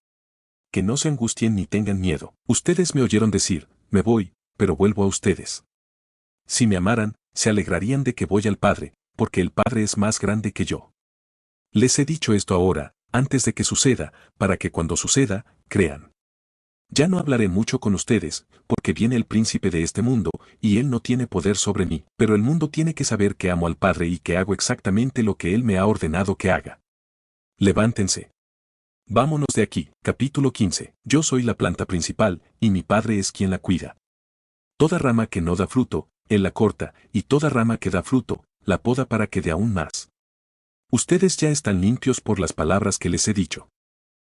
Que no se angustien ni tengan miedo. Ustedes me oyeron decir, me voy, pero vuelvo a ustedes. Si me amaran, se alegrarían de que voy al Padre, porque el Padre es más grande que yo. Les he dicho esto ahora, antes de que suceda, para que cuando suceda, crean. Ya no hablaré mucho con ustedes, porque viene el príncipe de este mundo, y él no tiene poder sobre mí, pero el mundo tiene que saber que amo al Padre y que hago exactamente lo que él me ha ordenado que haga. Levántense. Vámonos de aquí. Capítulo 15. Yo soy la planta principal, y mi Padre es quien la cuida. Toda rama que no da fruto, él la corta, y toda rama que da fruto, la poda para que dé aún más. Ustedes ya están limpios por las palabras que les he dicho.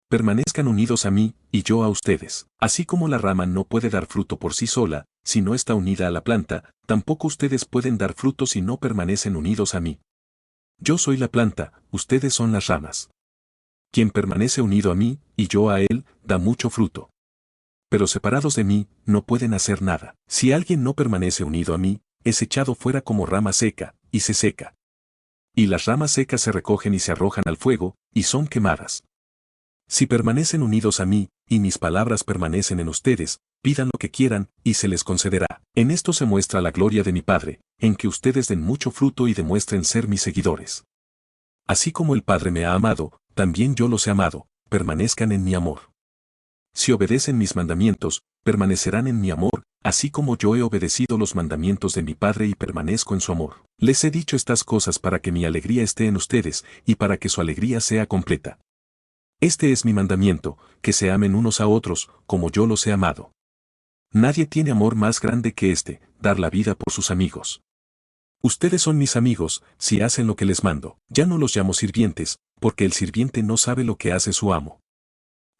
Permanezcan unidos a mí, y yo a ustedes. Así como la rama no puede dar fruto por sí sola, si no está unida a la planta, tampoco ustedes pueden dar fruto si no permanecen unidos a mí. Yo soy la planta, ustedes son las ramas. Quien permanece unido a mí, y yo a él, da mucho fruto. Pero separados de mí, no pueden hacer nada. Si alguien no permanece unido a mí, es echado fuera como rama seca, y se seca. Y las ramas secas se recogen y se arrojan al fuego, y son quemadas. Si permanecen unidos a mí, y mis palabras permanecen en ustedes, pidan lo que quieran, y se les concederá. En esto se muestra la gloria de mi Padre, en que ustedes den mucho fruto y demuestren ser mis seguidores. Así como el Padre me ha amado, también yo los he amado, permanezcan en mi amor. Si obedecen mis mandamientos, permanecerán en mi amor, así como yo he obedecido los mandamientos de mi Padre y permanezco en su amor. Les he dicho estas cosas para que mi alegría esté en ustedes, y para que su alegría sea completa. Este es mi mandamiento, que se amen unos a otros, como yo los he amado. Nadie tiene amor más grande que este, dar la vida por sus amigos. Ustedes son mis amigos, si hacen lo que les mando. Ya no los llamo sirvientes, porque el sirviente no sabe lo que hace su amo.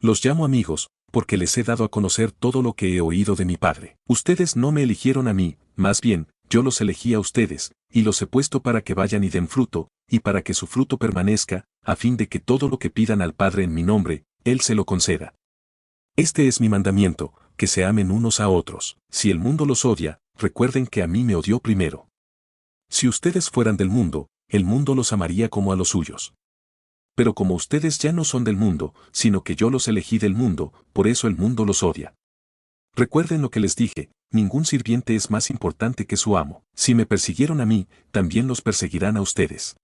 Los llamo amigos, porque les he dado a conocer todo lo que he oído de mi Padre. Ustedes no me eligieron a mí, más bien, yo los elegí a ustedes, y los he puesto para que vayan y den fruto, y para que su fruto permanezca, a fin de que todo lo que pidan al Padre en mi nombre, Él se lo conceda. Este es mi mandamiento, que se amen unos a otros. Si el mundo los odia, recuerden que a mí me odió primero. Si ustedes fueran del mundo, el mundo los amaría como a los suyos. Pero como ustedes ya no son del mundo, sino que yo los elegí del mundo, por eso el mundo los odia. Recuerden lo que les dije, ningún sirviente es más importante que su amo. Si me persiguieron a mí, también los perseguirán a ustedes.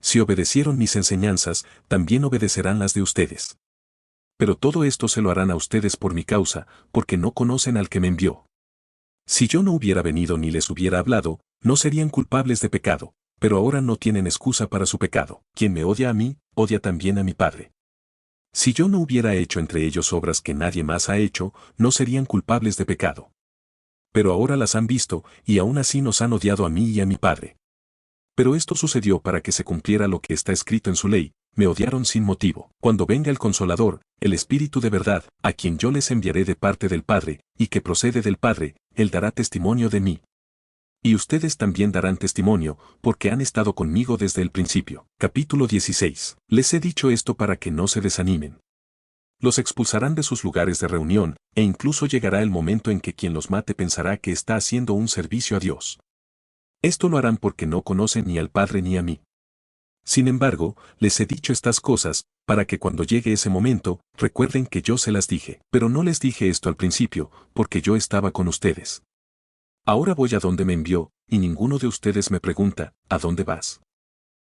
Si obedecieron mis enseñanzas, también obedecerán las de ustedes. Pero todo esto se lo harán a ustedes por mi causa, porque no conocen al que me envió. Si yo no hubiera venido ni les hubiera hablado, no serían culpables de pecado, pero ahora no tienen excusa para su pecado. Quien me odia a mí, odia también a mi Padre. Si yo no hubiera hecho entre ellos obras que nadie más ha hecho, no serían culpables de pecado. Pero ahora las han visto, y aún así nos han odiado a mí y a mi Padre. Pero esto sucedió para que se cumpliera lo que está escrito en su ley, me odiaron sin motivo. Cuando venga el Consolador, el Espíritu de verdad, a quien yo les enviaré de parte del Padre, y que procede del Padre, Él dará testimonio de mí. Y ustedes también darán testimonio, porque han estado conmigo desde el principio. Capítulo 16. Les he dicho esto para que no se desanimen. Los expulsarán de sus lugares de reunión, e incluso llegará el momento en que quien los mate pensará que está haciendo un servicio a Dios. Esto lo harán porque no conocen ni al Padre ni a mí. Sin embargo, les he dicho estas cosas, para que cuando llegue ese momento, recuerden que yo se las dije. Pero no les dije esto al principio, porque yo estaba con ustedes. Ahora voy a donde me envió, y ninguno de ustedes me pregunta, ¿a dónde vas?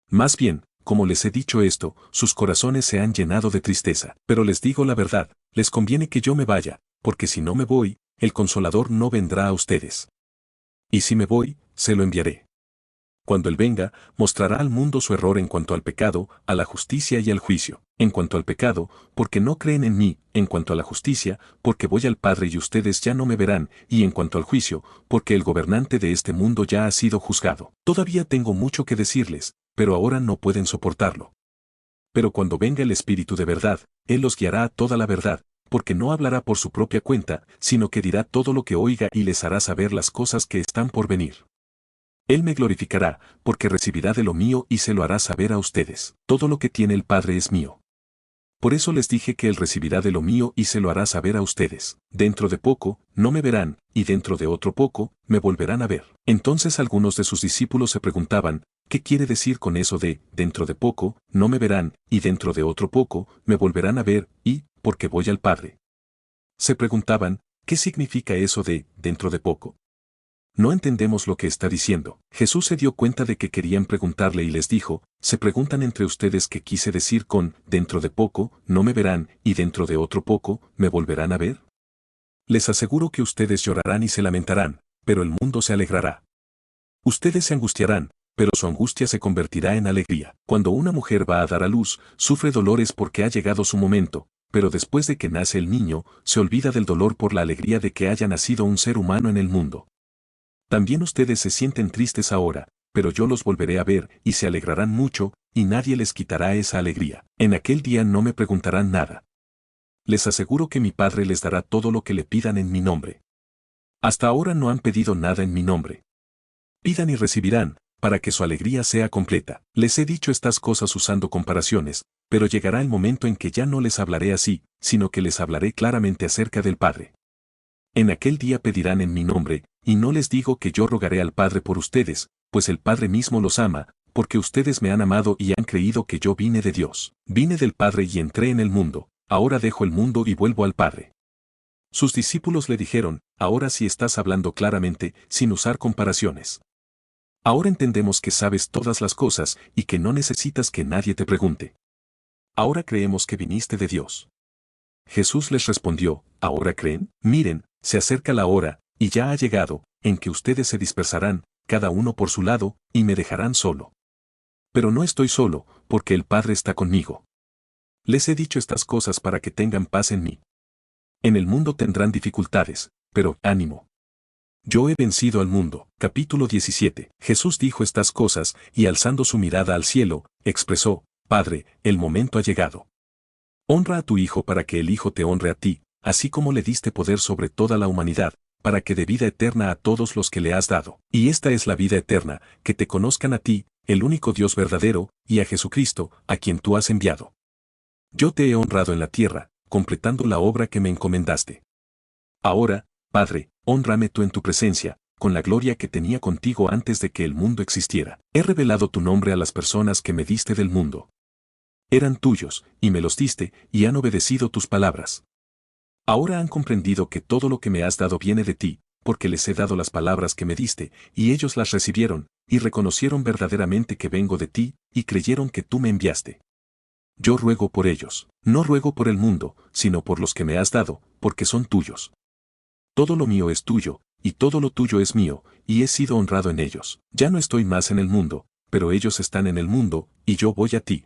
Más bien, como les he dicho esto, sus corazones se han llenado de tristeza. Pero les digo la verdad, les conviene que yo me vaya, porque si no me voy, el Consolador no vendrá a ustedes. Y si me voy, se lo enviaré. Cuando Él venga, mostrará al mundo su error en cuanto al pecado, a la justicia y al juicio. En cuanto al pecado, porque no creen en mí; en cuanto a la justicia, porque voy al Padre y ustedes ya no me verán; y en cuanto al juicio, porque el gobernante de este mundo ya ha sido juzgado. Todavía tengo mucho que decirles, pero ahora no pueden soportarlo. Pero cuando venga el Espíritu de verdad, Él los guiará a toda la verdad, porque no hablará por su propia cuenta, sino que dirá todo lo que oiga y les hará saber las cosas que están por venir. Él me glorificará, porque recibirá de lo mío y se lo hará saber a ustedes. Todo lo que tiene el Padre es mío. Por eso les dije que Él recibirá de lo mío y se lo hará saber a ustedes. Dentro de poco, no me verán, y dentro de otro poco, me volverán a ver. Entonces algunos de sus discípulos se preguntaban, ¿qué quiere decir con eso de, dentro de poco, no me verán, y dentro de otro poco, me volverán a ver, y, porque voy al Padre? Se preguntaban, ¿qué significa eso de, dentro de poco? No entendemos lo que está diciendo. Jesús se dio cuenta de que querían preguntarle y les dijo, se preguntan entre ustedes qué quise decir con, dentro de poco, no me verán, y dentro de otro poco, me volverán a ver. Les aseguro que ustedes llorarán y se lamentarán, pero el mundo se alegrará. Ustedes se angustiarán, pero su angustia se convertirá en alegría. Cuando una mujer va a dar a luz, sufre dolores porque ha llegado su momento, pero después de que nace el niño, se olvida del dolor por la alegría de que haya nacido un ser humano en el mundo. También ustedes se sienten tristes ahora, pero yo los volveré a ver y se alegrarán mucho, y nadie les quitará esa alegría. En aquel día no me preguntarán nada. Les aseguro que mi Padre les dará todo lo que le pidan en mi nombre. Hasta ahora no han pedido nada en mi nombre. Pidan y recibirán, para que su alegría sea completa. Les he dicho estas cosas usando comparaciones, pero llegará el momento en que ya no les hablaré así, sino que les hablaré claramente acerca del Padre. En aquel día pedirán en mi nombre, y no les digo que yo rogaré al Padre por ustedes, pues el Padre mismo los ama, porque ustedes me han amado y han creído que yo vine de Dios. Vine del Padre y entré en el mundo, ahora dejo el mundo y vuelvo al Padre. Sus discípulos le dijeron, ahora sí estás hablando claramente, sin usar comparaciones. Ahora entendemos que sabes todas las cosas y que no necesitas que nadie te pregunte. Ahora creemos que viniste de Dios. Jesús les respondió, ¿ahora creen? Miren, se acerca la hora, y ya ha llegado, en que ustedes se dispersarán, cada uno por su lado, y me dejarán solo. Pero no estoy solo, porque el Padre está conmigo. Les he dicho estas cosas para que tengan paz en mí. En el mundo tendrán dificultades, pero ánimo. Yo he vencido al mundo. Capítulo 17. Jesús dijo estas cosas, y alzando su mirada al cielo, expresó, Padre, el momento ha llegado. Honra a tu Hijo para que el Hijo te honre a ti, así como le diste poder sobre toda la humanidad, para que dé vida eterna a todos los que le has dado. Y esta es la vida eterna, que te conozcan a ti, el único Dios verdadero, y a Jesucristo, a quien tú has enviado. Yo te he honrado en la tierra, completando la obra que me encomendaste. Ahora, Padre, hónrame tú en tu presencia, con la gloria que tenía contigo antes de que el mundo existiera. He revelado tu nombre a las personas que me diste del mundo. Eran tuyos, y me los diste, y han obedecido tus palabras. Ahora han comprendido que todo lo que me has dado viene de ti, porque les he dado las palabras que me diste, y ellos las recibieron, y reconocieron verdaderamente que vengo de ti, y creyeron que tú me enviaste. Yo ruego por ellos, no ruego por el mundo, sino por los que me has dado, porque son tuyos. Todo lo mío es tuyo, y todo lo tuyo es mío, y he sido honrado en ellos. Ya no estoy más en el mundo, pero ellos están en el mundo, y yo voy a ti.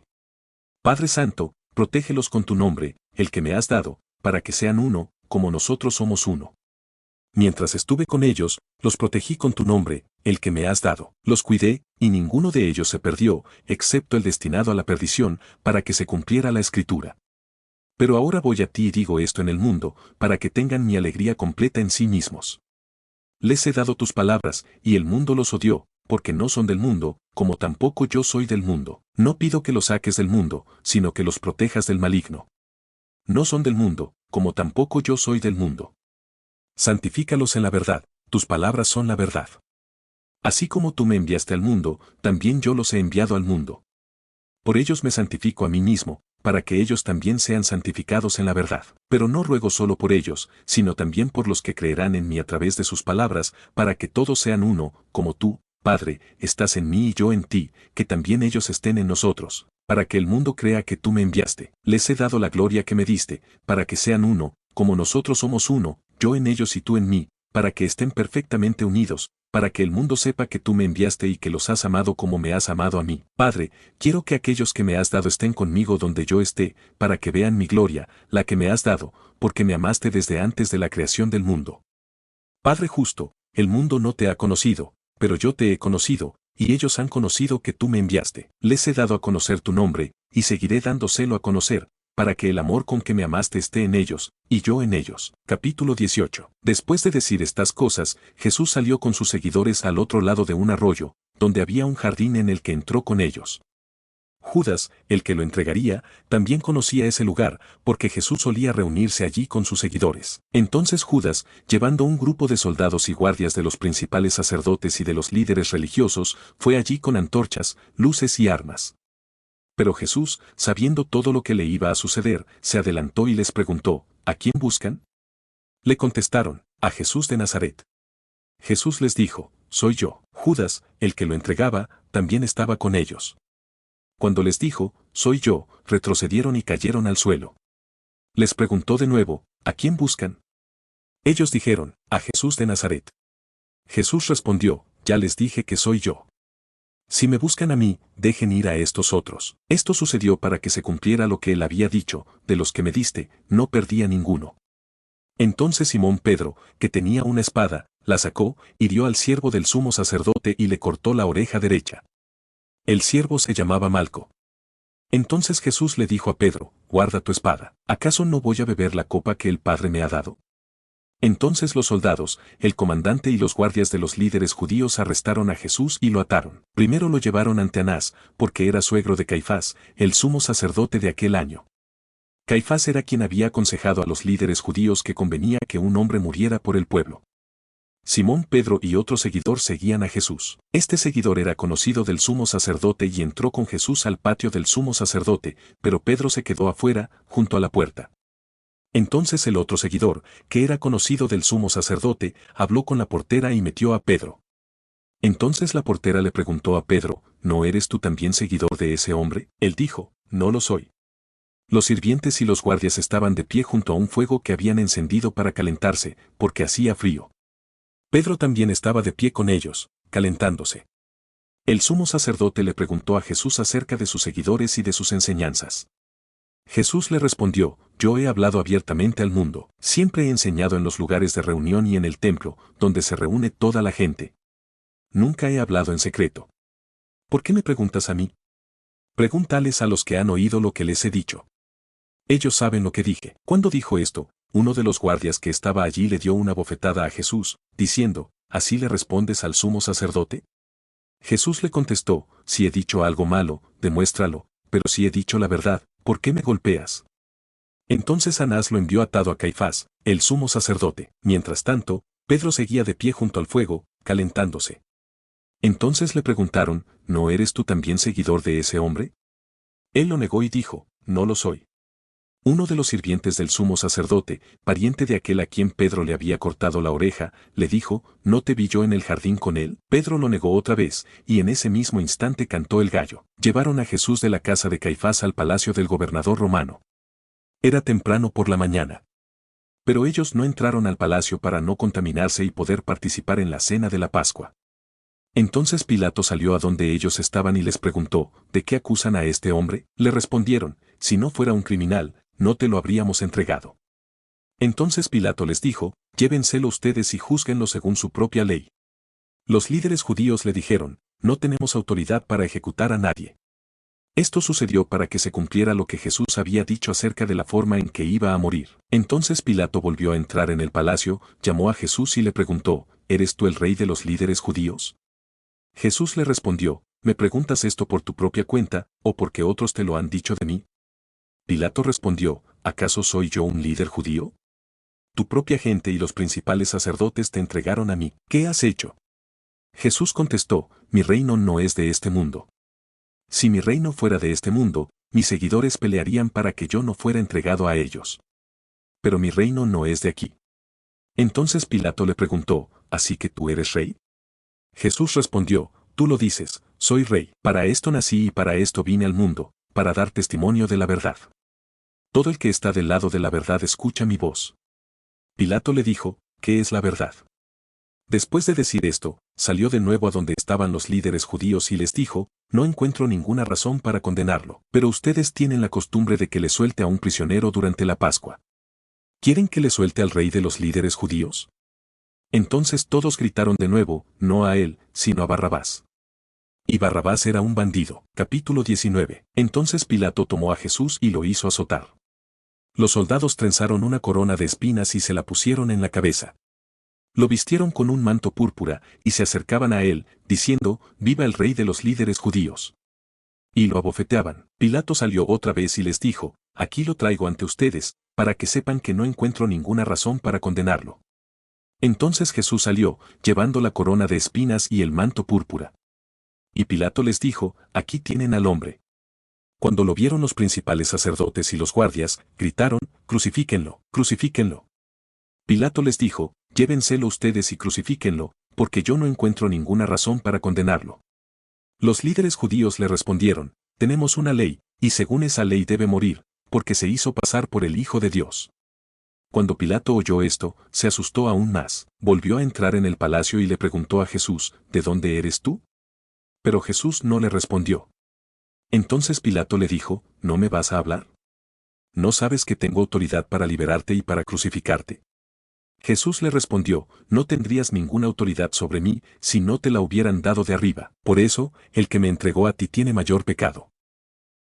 Padre Santo, protégelos con tu nombre, el que me has dado, para que sean uno, como nosotros somos uno. Mientras estuve con ellos, los protegí con tu nombre, el que me has dado. Los cuidé, y ninguno de ellos se perdió, excepto el destinado a la perdición, para que se cumpliera la Escritura. Pero ahora voy a ti y digo esto en el mundo, para que tengan mi alegría completa en sí mismos. Les he dado tus palabras, y el mundo los odió, porque no son del mundo, como tampoco yo soy del mundo. No pido que los saques del mundo, sino que los protejas del maligno. No son del mundo, como tampoco yo soy del mundo. Santifícalos en la verdad, tus palabras son la verdad. Así como tú me enviaste al mundo, también yo los he enviado al mundo. Por ellos me santifico a mí mismo, para que ellos también sean santificados en la verdad. Pero no ruego solo por ellos, sino también por los que creerán en mí a través de sus palabras, para que todos sean uno, como tú, Padre, estás en mí y yo en ti, que también ellos estén en nosotros, para que el mundo crea que tú me enviaste. Les he dado la gloria que me diste, para que sean uno, como nosotros somos uno, yo en ellos y tú en mí, para que estén perfectamente unidos, para que el mundo sepa que tú me enviaste y que los has amado como me has amado a mí. Padre, quiero que aquellos que me has dado estén conmigo donde yo esté, para que vean mi gloria, la que me has dado, porque me amaste desde antes de la creación del mundo. Padre justo, el mundo no te ha conocido, pero yo te he conocido, y ellos han conocido que tú me enviaste. Les he dado a conocer tu nombre, y seguiré dándoselo a conocer, para que el amor con que me amaste esté en ellos, y yo en ellos. Capítulo 18. Después de decir estas cosas, Jesús salió con sus seguidores al otro lado de un arroyo, donde había un jardín en el que entró con ellos. Judas, el que lo entregaría, también conocía ese lugar, porque Jesús solía reunirse allí con sus seguidores. Entonces Judas, llevando un grupo de soldados y guardias de los principales sacerdotes y de los líderes religiosos, fue allí con antorchas, luces y armas. Pero Jesús, sabiendo todo lo que le iba a suceder, se adelantó y les preguntó, ¿a quién buscan? Le contestaron, a Jesús de Nazaret. Jesús les dijo, soy yo. Judas, el que lo entregaba, también estaba con ellos. Cuando les dijo, soy yo, retrocedieron y cayeron al suelo. Les preguntó de nuevo, ¿a quién buscan? Ellos dijeron, a Jesús de Nazaret. Jesús respondió, ya les dije que soy yo. Si me buscan a mí, dejen ir a estos otros. Esto sucedió para que se cumpliera lo que él había dicho, de los que me diste, no perdí a ninguno. Entonces Simón Pedro, que tenía una espada, la sacó, hirió al siervo del sumo sacerdote y le cortó la oreja derecha. El siervo se llamaba Malco. Entonces Jesús le dijo a Pedro, guarda tu espada, ¿acaso no voy a beber la copa que el Padre me ha dado? Entonces los soldados, el comandante y los guardias de los líderes judíos arrestaron a Jesús y lo ataron. Primero lo llevaron ante Anás, porque era suegro de Caifás, el sumo sacerdote de aquel año. Caifás era quien había aconsejado a los líderes judíos que convenía que un hombre muriera por el pueblo. Simón Pedro y otro seguidor seguían a Jesús. Este seguidor era conocido del sumo sacerdote y entró con Jesús al patio del sumo sacerdote, pero Pedro se quedó afuera, junto a la puerta. Entonces el otro seguidor, que era conocido del sumo sacerdote, habló con la portera y metió a Pedro. Entonces la portera le preguntó a Pedro, ¿no eres tú también seguidor de ese hombre? Él dijo, no lo soy. Los sirvientes y los guardias estaban de pie junto a un fuego que habían encendido para calentarse, porque hacía frío. Pedro también estaba de pie con ellos, calentándose. El sumo sacerdote le preguntó a Jesús acerca de sus seguidores y de sus enseñanzas. Jesús le respondió, yo he hablado abiertamente al mundo, siempre he enseñado en los lugares de reunión y en el templo, donde se reúne toda la gente. Nunca he hablado en secreto. ¿Por qué me preguntas a mí? Pregúntales a los que han oído lo que les he dicho. Ellos saben lo que dije. Cuando dijo esto, uno de los guardias que estaba allí le dio una bofetada a Jesús, diciendo, ¿así le respondes al sumo sacerdote? Jesús le contestó, si he dicho algo malo, demuéstralo, pero si he dicho la verdad, ¿por qué me golpeas? Entonces Anás lo envió atado a Caifás, el sumo sacerdote. Mientras tanto, Pedro seguía de pie junto al fuego, calentándose. Entonces le preguntaron, ¿no eres tú también seguidor de ese hombre? Él lo negó y dijo, no lo soy. Uno de los sirvientes del sumo sacerdote, pariente de aquel a quien Pedro le había cortado la oreja, le dijo, ¿no te vi yo en el jardín con él? Pedro lo negó otra vez, y en ese mismo instante cantó el gallo. Llevaron a Jesús de la casa de Caifás al palacio del gobernador romano. Era temprano por la mañana. Pero ellos no entraron al palacio para no contaminarse y poder participar en la cena de la Pascua. Entonces Pilato salió a donde ellos estaban y les preguntó, ¿de qué acusan a este hombre? Le respondieron, si no fuera un criminal, no te lo habríamos entregado. Entonces Pilato les dijo, llévenselo ustedes y júzguenlo según su propia ley. Los líderes judíos le dijeron, no tenemos autoridad para ejecutar a nadie. Esto sucedió para que se cumpliera lo que Jesús había dicho acerca de la forma en que iba a morir. Entonces Pilato volvió a entrar en el palacio, llamó a Jesús y le preguntó, ¿eres tú el rey de los líderes judíos? Jesús le respondió, ¿me preguntas esto por tu propia cuenta, o porque otros te lo han dicho de mí? Pilato respondió, ¿acaso soy yo un líder judío? Tu propia gente y los principales sacerdotes te entregaron a mí. ¿Qué has hecho? Jesús contestó, mi reino no es de este mundo. Si mi reino fuera de este mundo, mis seguidores pelearían para que yo no fuera entregado a ellos. Pero mi reino no es de aquí. Entonces Pilato le preguntó, ¿así que tú eres rey? Jesús respondió, tú lo dices, soy rey. Para esto nací y para esto vine al mundo, para dar testimonio de la verdad. Todo el que está del lado de la verdad escucha mi voz. Pilato le dijo, ¿qué es la verdad? Después de decir esto, salió de nuevo a donde estaban los líderes judíos y les dijo, no encuentro ninguna razón para condenarlo, pero ustedes tienen la costumbre de que le suelte a un prisionero durante la Pascua. ¿Quieren que le suelte al rey de los líderes judíos? Entonces todos gritaron de nuevo, no a él, sino a Barrabás. Y Barrabás era un bandido. Capítulo 19. Entonces Pilato tomó a Jesús y lo hizo azotar. Los soldados trenzaron una corona de espinas y se la pusieron en la cabeza. Lo vistieron con un manto púrpura, y se acercaban a él, diciendo, «Viva el rey de los líderes judíos». Y lo abofeteaban. Pilato salió otra vez y les dijo, «Aquí lo traigo ante ustedes, para que sepan que no encuentro ninguna razón para condenarlo». Entonces Jesús salió, llevando la corona de espinas y el manto púrpura. Y Pilato les dijo, «Aquí tienen al hombre». Cuando lo vieron los principales sacerdotes y los guardias, gritaron, «Crucifíquenlo, crucifíquenlo». Pilato les dijo, «Llévenselo ustedes y crucifíquenlo, porque yo no encuentro ninguna razón para condenarlo. Los líderes judíos le respondieron, tenemos una ley, y según esa ley debe morir, porque se hizo pasar por el Hijo de Dios. Cuando Pilato oyó esto, se asustó aún más, volvió a entrar en el palacio y le preguntó a Jesús, ¿de dónde eres tú? Pero Jesús no le respondió. Entonces Pilato le dijo, ¿no me vas a hablar? ¿No sabes que tengo autoridad para liberarte y para crucificarte? Jesús le respondió, no tendrías ninguna autoridad sobre mí si no te la hubieran dado de arriba. Por eso, el que me entregó a ti tiene mayor pecado.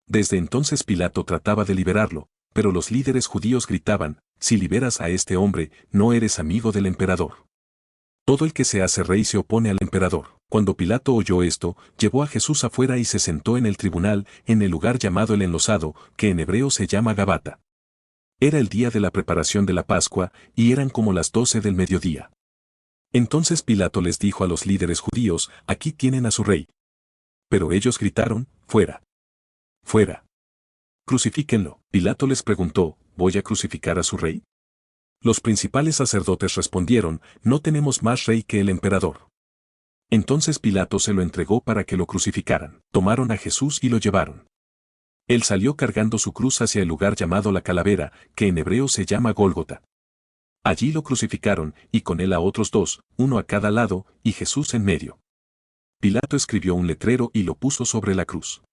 Desde entonces Pilato trataba de liberarlo, pero los líderes judíos gritaban, si liberas a este hombre, no eres amigo del emperador. Todo el que se hace rey se opone al emperador. Cuando Pilato oyó esto, llevó a Jesús afuera y se sentó en el tribunal, en el lugar llamado el Enlosado, que en hebreo se llama Gabata. Era el día de la preparación de la Pascua, y eran como las 12 del mediodía. Entonces Pilato les dijo a los líderes judíos, aquí tienen a su rey. Pero ellos gritaron, fuera. Fuera. Crucifíquenlo. Pilato les preguntó, ¿voy a crucificar a su rey? Los principales sacerdotes respondieron, no tenemos más rey que el emperador. Entonces Pilato se lo entregó para que lo crucificaran. Tomaron a Jesús y lo llevaron. Él salió cargando su cruz hacia el lugar llamado la Calavera, que en hebreo se llama Gólgota. Allí lo crucificaron, y con él a otros dos, uno a cada lado, y Jesús en medio. Pilato escribió un letrero y lo puso sobre la cruz.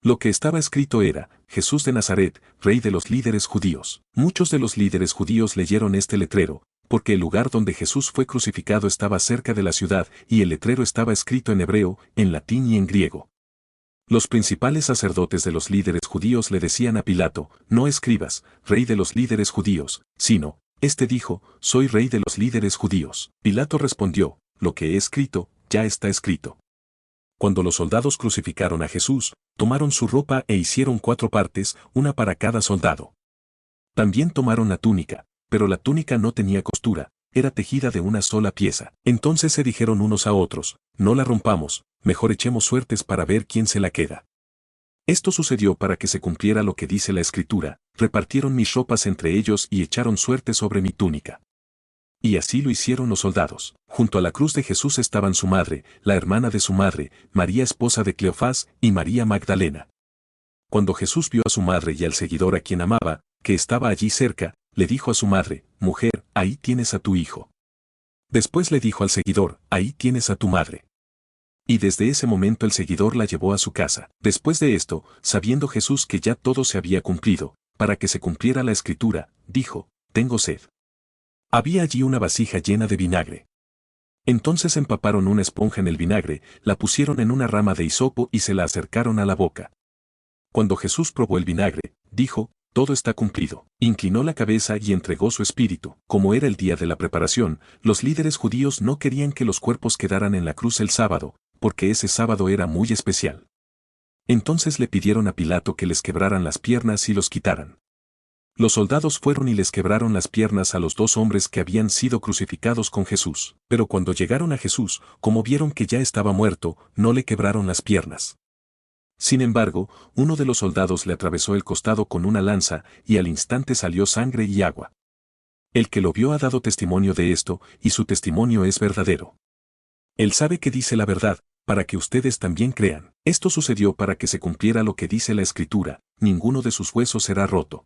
Lo que estaba escrito era, Jesús de Nazaret, rey de los líderes judíos. Muchos de los líderes judíos leyeron este letrero, porque el lugar donde Jesús fue crucificado estaba cerca de la ciudad, y el letrero estaba escrito en hebreo, en latín y en griego. Los principales sacerdotes de los líderes judíos le decían a Pilato, no escribas, rey de los líderes judíos, sino, este dijo, soy rey de los líderes judíos. Pilato respondió, lo que he escrito, ya está escrito. Cuando los soldados crucificaron a Jesús, tomaron su ropa e hicieron 4 partes, una para cada soldado. También tomaron la túnica, pero la túnica no tenía costura, era tejida de una sola pieza. Entonces se dijeron unos a otros, no la rompamos, mejor echemos suertes para ver quién se la queda. Esto sucedió para que se cumpliera lo que dice la Escritura, repartieron mis ropas entre ellos y echaron suerte sobre mi túnica. Y así lo hicieron los soldados. Junto a la cruz de Jesús estaban su madre, la hermana de su madre, María esposa de Cleofás, y María Magdalena. Cuando Jesús vio a su madre y al seguidor a quien amaba, que estaba allí cerca, le dijo a su madre, mujer, ahí tienes a tu hijo. Después le dijo al seguidor, ahí tienes a tu madre. Y desde ese momento el seguidor la llevó a su casa. Después de esto, sabiendo Jesús que ya todo se había cumplido, para que se cumpliera la Escritura, dijo, tengo sed. Había allí una vasija llena de vinagre. Entonces empaparon una esponja en el vinagre, la pusieron en una rama de hisopo y se la acercaron a la boca. Cuando Jesús probó el vinagre, dijo, todo está cumplido. Inclinó la cabeza y entregó su espíritu. Como era el día de la preparación, los líderes judíos no querían que los cuerpos quedaran en la cruz el sábado, porque ese sábado era muy especial. Entonces le pidieron a Pilato que les quebraran las piernas y los quitaran. Los soldados fueron y les quebraron las piernas a los 2 hombres que habían sido crucificados con Jesús. Pero cuando llegaron a Jesús, como vieron que ya estaba muerto, no le quebraron las piernas. Sin embargo, uno de los soldados le atravesó el costado con una lanza, y al instante salió sangre y agua. El que lo vio ha dado testimonio de esto, y su testimonio es verdadero. Él sabe que dice la verdad, para que ustedes también crean. Esto sucedió para que se cumpliera lo que dice la Escritura, ninguno de sus huesos será roto.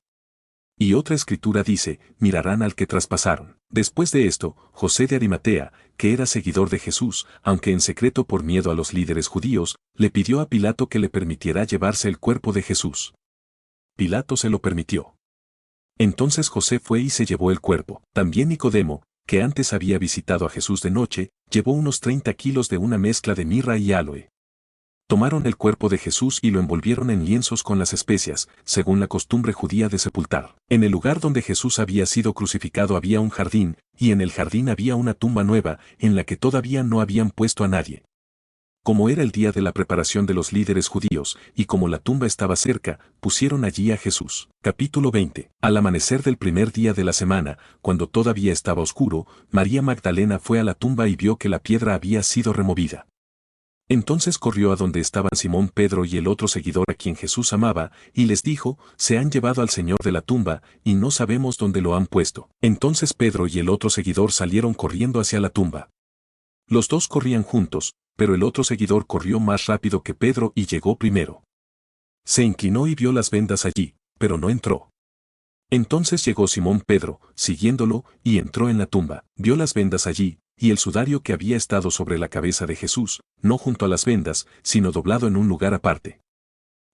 Y otra escritura dice, mirarán al que traspasaron. Después de esto, José de Arimatea, que era seguidor de Jesús, aunque en secreto por miedo a los líderes judíos, le pidió a Pilato que le permitiera llevarse el cuerpo de Jesús. Pilato se lo permitió. Entonces José fue y se llevó el cuerpo. También Nicodemo, que antes había visitado a Jesús de noche, llevó unos 30 kilos de una mezcla de mirra y áloe. Tomaron el cuerpo de Jesús y lo envolvieron en lienzos con las especias, según la costumbre judía de sepultar. En el lugar donde Jesús había sido crucificado había un jardín, y en el jardín había una tumba nueva, en la que todavía no habían puesto a nadie. Como era el día de la preparación de los líderes judíos, y como la tumba estaba cerca, pusieron allí a Jesús. Capítulo 20. Al amanecer del primer día de la semana, cuando todavía estaba oscuro, María Magdalena fue a la tumba y vio que la piedra había sido removida. Entonces corrió a donde estaban Simón Pedro y el otro seguidor a quien Jesús amaba, y les dijo, se han llevado al Señor de la tumba, y no sabemos dónde lo han puesto. Entonces Pedro y el otro seguidor salieron corriendo hacia la tumba. Los dos corrían juntos, pero el otro seguidor corrió más rápido que Pedro y llegó primero. Se inclinó y vio las vendas allí, pero no entró. Entonces llegó Simón Pedro, siguiéndolo, y entró en la tumba, vio las vendas allí, y el sudario que había estado sobre la cabeza de Jesús, no junto a las vendas, sino doblado en un lugar aparte.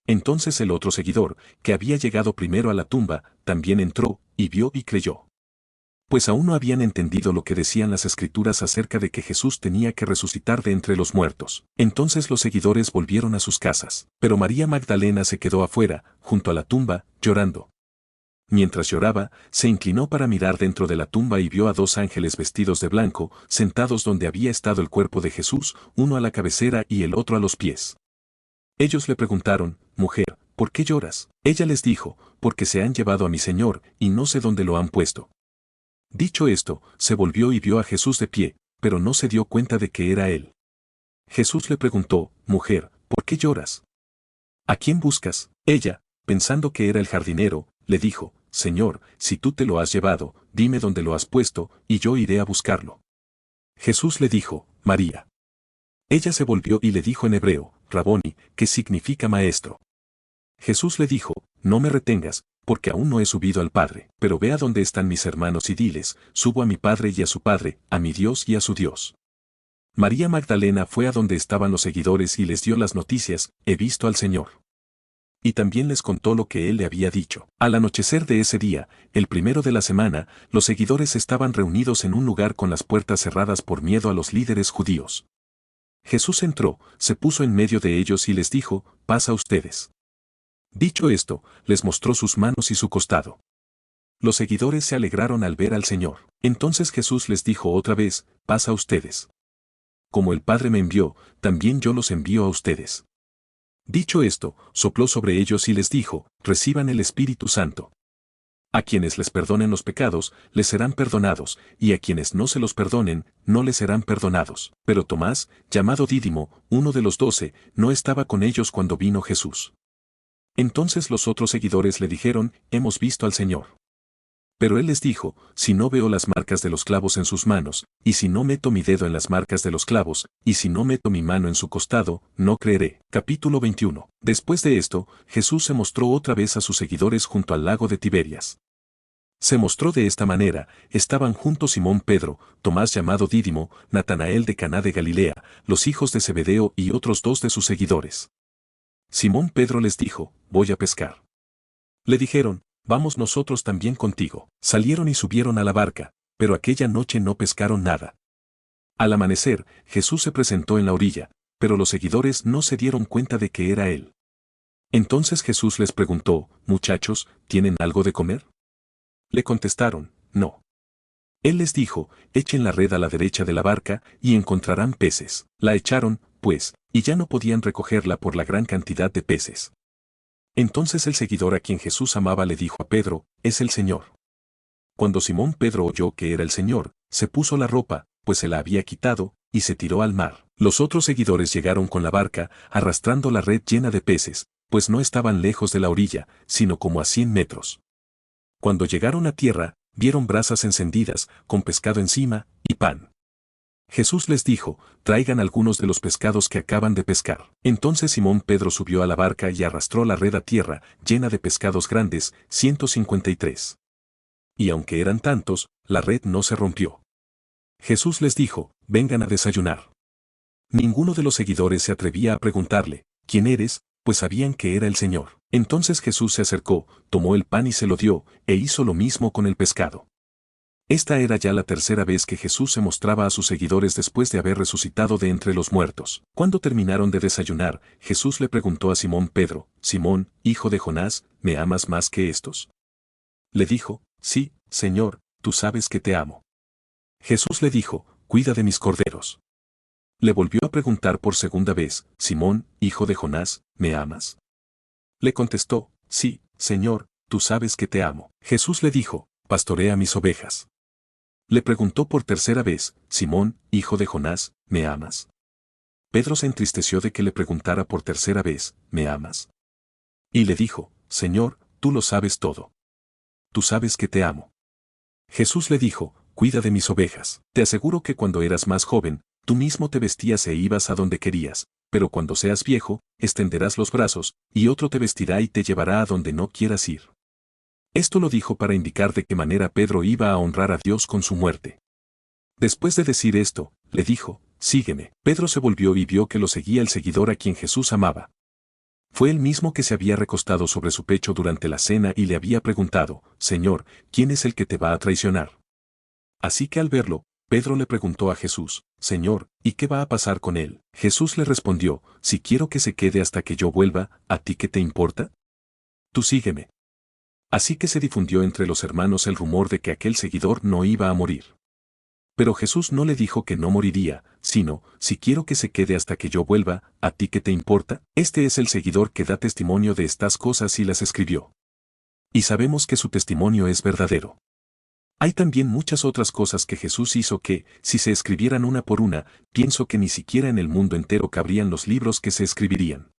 Entonces el otro seguidor, que había llegado primero a la tumba, también entró, y vio y creyó. Pues aún no habían entendido lo que decían las Escrituras acerca de que Jesús tenía que resucitar de entre los muertos. Entonces los seguidores volvieron a sus casas, pero María Magdalena se quedó afuera, junto a la tumba, llorando. Mientras lloraba, se inclinó para mirar dentro de la tumba y vio a dos ángeles vestidos de blanco, sentados donde había estado el cuerpo de Jesús, uno a la cabecera y el otro a los pies. Ellos le preguntaron, «Mujer, ¿por qué lloras?» Ella les dijo, «Porque se han llevado a mi Señor, y no sé dónde lo han puesto». Dicho esto, se volvió y vio a Jesús de pie, pero no se dio cuenta de que era él. Jesús le preguntó, «Mujer, ¿por qué lloras? ¿A quién buscas?» Ella, pensando que era el jardinero, le dijo, «Señor, si tú te lo has llevado, dime dónde lo has puesto, y yo iré a buscarlo». Jesús le dijo, «María». Ella se volvió y le dijo en hebreo, «Raboni», que significa maestro. Jesús le dijo, «No me retengas, porque aún no he subido al Padre, pero ve a dónde están mis hermanos y diles, subo a mi Padre y a su Padre, a mi Dios y a su Dios». María Magdalena fue a donde estaban los seguidores y les dio las noticias, «He visto al Señor». Y también les contó lo que él le había dicho. Al anochecer de ese día, el primero de la semana, los seguidores estaban reunidos en un lugar con las puertas cerradas por miedo a los líderes judíos. Jesús entró, se puso en medio de ellos y les dijo, «Paz a ustedes». Dicho esto, les mostró sus manos y su costado. Los seguidores se alegraron al ver al Señor. Entonces Jesús les dijo otra vez, «Paz a ustedes. Como el Padre me envió, también yo los envío a ustedes». Dicho esto, sopló sobre ellos y les dijo, «Reciban el Espíritu Santo. A quienes les perdonen los pecados, les serán perdonados, y a quienes no se los perdonen, no les serán perdonados». Pero Tomás, llamado Dídimo, uno de los 12, no estaba con ellos cuando vino Jesús. Entonces los otros seguidores le dijeron, «Hemos visto al Señor». Pero él les dijo, «Si no veo las marcas de los clavos en sus manos, y si no meto mi dedo en las marcas de los clavos, y si no meto mi mano en su costado, no creeré». Capítulo 21. Después de esto, Jesús se mostró otra vez a sus seguidores junto al lago de Tiberias. Se mostró de esta manera, estaban juntos Simón Pedro, Tomás llamado Dídimo, Natanael de Caná de Galilea, los hijos de Zebedeo y otros 2 de sus seguidores. Simón Pedro les dijo, «Voy a pescar». Le dijeron, «Vamos nosotros también contigo». Salieron y subieron a la barca, pero aquella noche no pescaron nada. Al amanecer, Jesús se presentó en la orilla, pero los seguidores no se dieron cuenta de que era él. Entonces Jesús les preguntó, «Muchachos, ¿tienen algo de comer?». Le contestaron, «No». Él les dijo, «Echen la red a la derecha de la barca, y encontrarán peces». La echaron, pues, y ya no podían recogerla por la gran cantidad de peces. Entonces el seguidor a quien Jesús amaba le dijo a Pedro, «Es el Señor». Cuando Simón Pedro oyó que era el Señor, se puso la ropa, pues se la había quitado, y se tiró al mar. Los otros seguidores llegaron con la barca, arrastrando la red llena de peces, pues no estaban lejos de la orilla, sino como a 100 metros. Cuando llegaron a tierra, vieron brasas encendidas, con pescado encima, y pan. Jesús les dijo, «Traigan algunos de los pescados que acaban de pescar». Entonces Simón Pedro subió a la barca y arrastró la red a tierra, llena de pescados grandes, 153. Y aunque eran tantos, la red no se rompió. Jesús les dijo, «Vengan a desayunar». Ninguno de los seguidores se atrevía a preguntarle, «¿Quién eres?», pues sabían que era el Señor. Entonces Jesús se acercó, tomó el pan y se lo dio, e hizo lo mismo con el pescado. Esta era ya la tercera vez que Jesús se mostraba a sus seguidores después de haber resucitado de entre los muertos. Cuando terminaron de desayunar, Jesús le preguntó a Simón Pedro, «Simón, hijo de Jonás, ¿me amas más que estos?». Le dijo, «Sí, Señor, tú sabes que te amo». Jesús le dijo, «Cuida de mis corderos». Le volvió a preguntar por segunda vez, «Simón, hijo de Jonás, ¿me amas?». Le contestó, «Sí, Señor, tú sabes que te amo». Jesús le dijo, «Pastorea mis ovejas». Le preguntó por tercera vez, «Simón, hijo de Jonás, ¿me amas?». Pedro se entristeció de que le preguntara por tercera vez, «¿Me amas?». Y le dijo, «Señor, tú lo sabes todo. Tú sabes que te amo». Jesús le dijo, «Cuida de mis ovejas». Te aseguro que cuando eras más joven, Tú mismo te vestías e ibas a donde querías, pero cuando seas viejo, extenderás los brazos, y otro te vestirá y te llevará a donde no quieras ir. Esto lo dijo para indicar de qué manera Pedro iba a honrar a Dios con su muerte. Después de decir esto, le dijo, sígueme. Pedro se volvió y vio que lo seguía el seguidor a quien Jesús amaba. Fue el mismo que se había recostado sobre su pecho durante la cena y le había preguntado, Señor, ¿quién es el que te va a traicionar? Así que al verlo, Pedro le preguntó a Jesús, Señor, ¿y qué va a pasar con él? Jesús le respondió, si quiero que se quede hasta que yo vuelva, ¿a ti qué te importa? Tú sígueme. Así que se difundió entre los hermanos el rumor de que aquel seguidor no iba a morir. Pero Jesús no le dijo que no moriría, sino, si quiero que se quede hasta que yo vuelva, ¿a ti qué te importa? Este es el seguidor que da testimonio de estas cosas y las escribió. Y sabemos que su testimonio es verdadero. Hay también muchas otras cosas que Jesús hizo que, si se escribieran una por una, pienso que ni siquiera en el mundo entero cabrían los libros que se escribirían.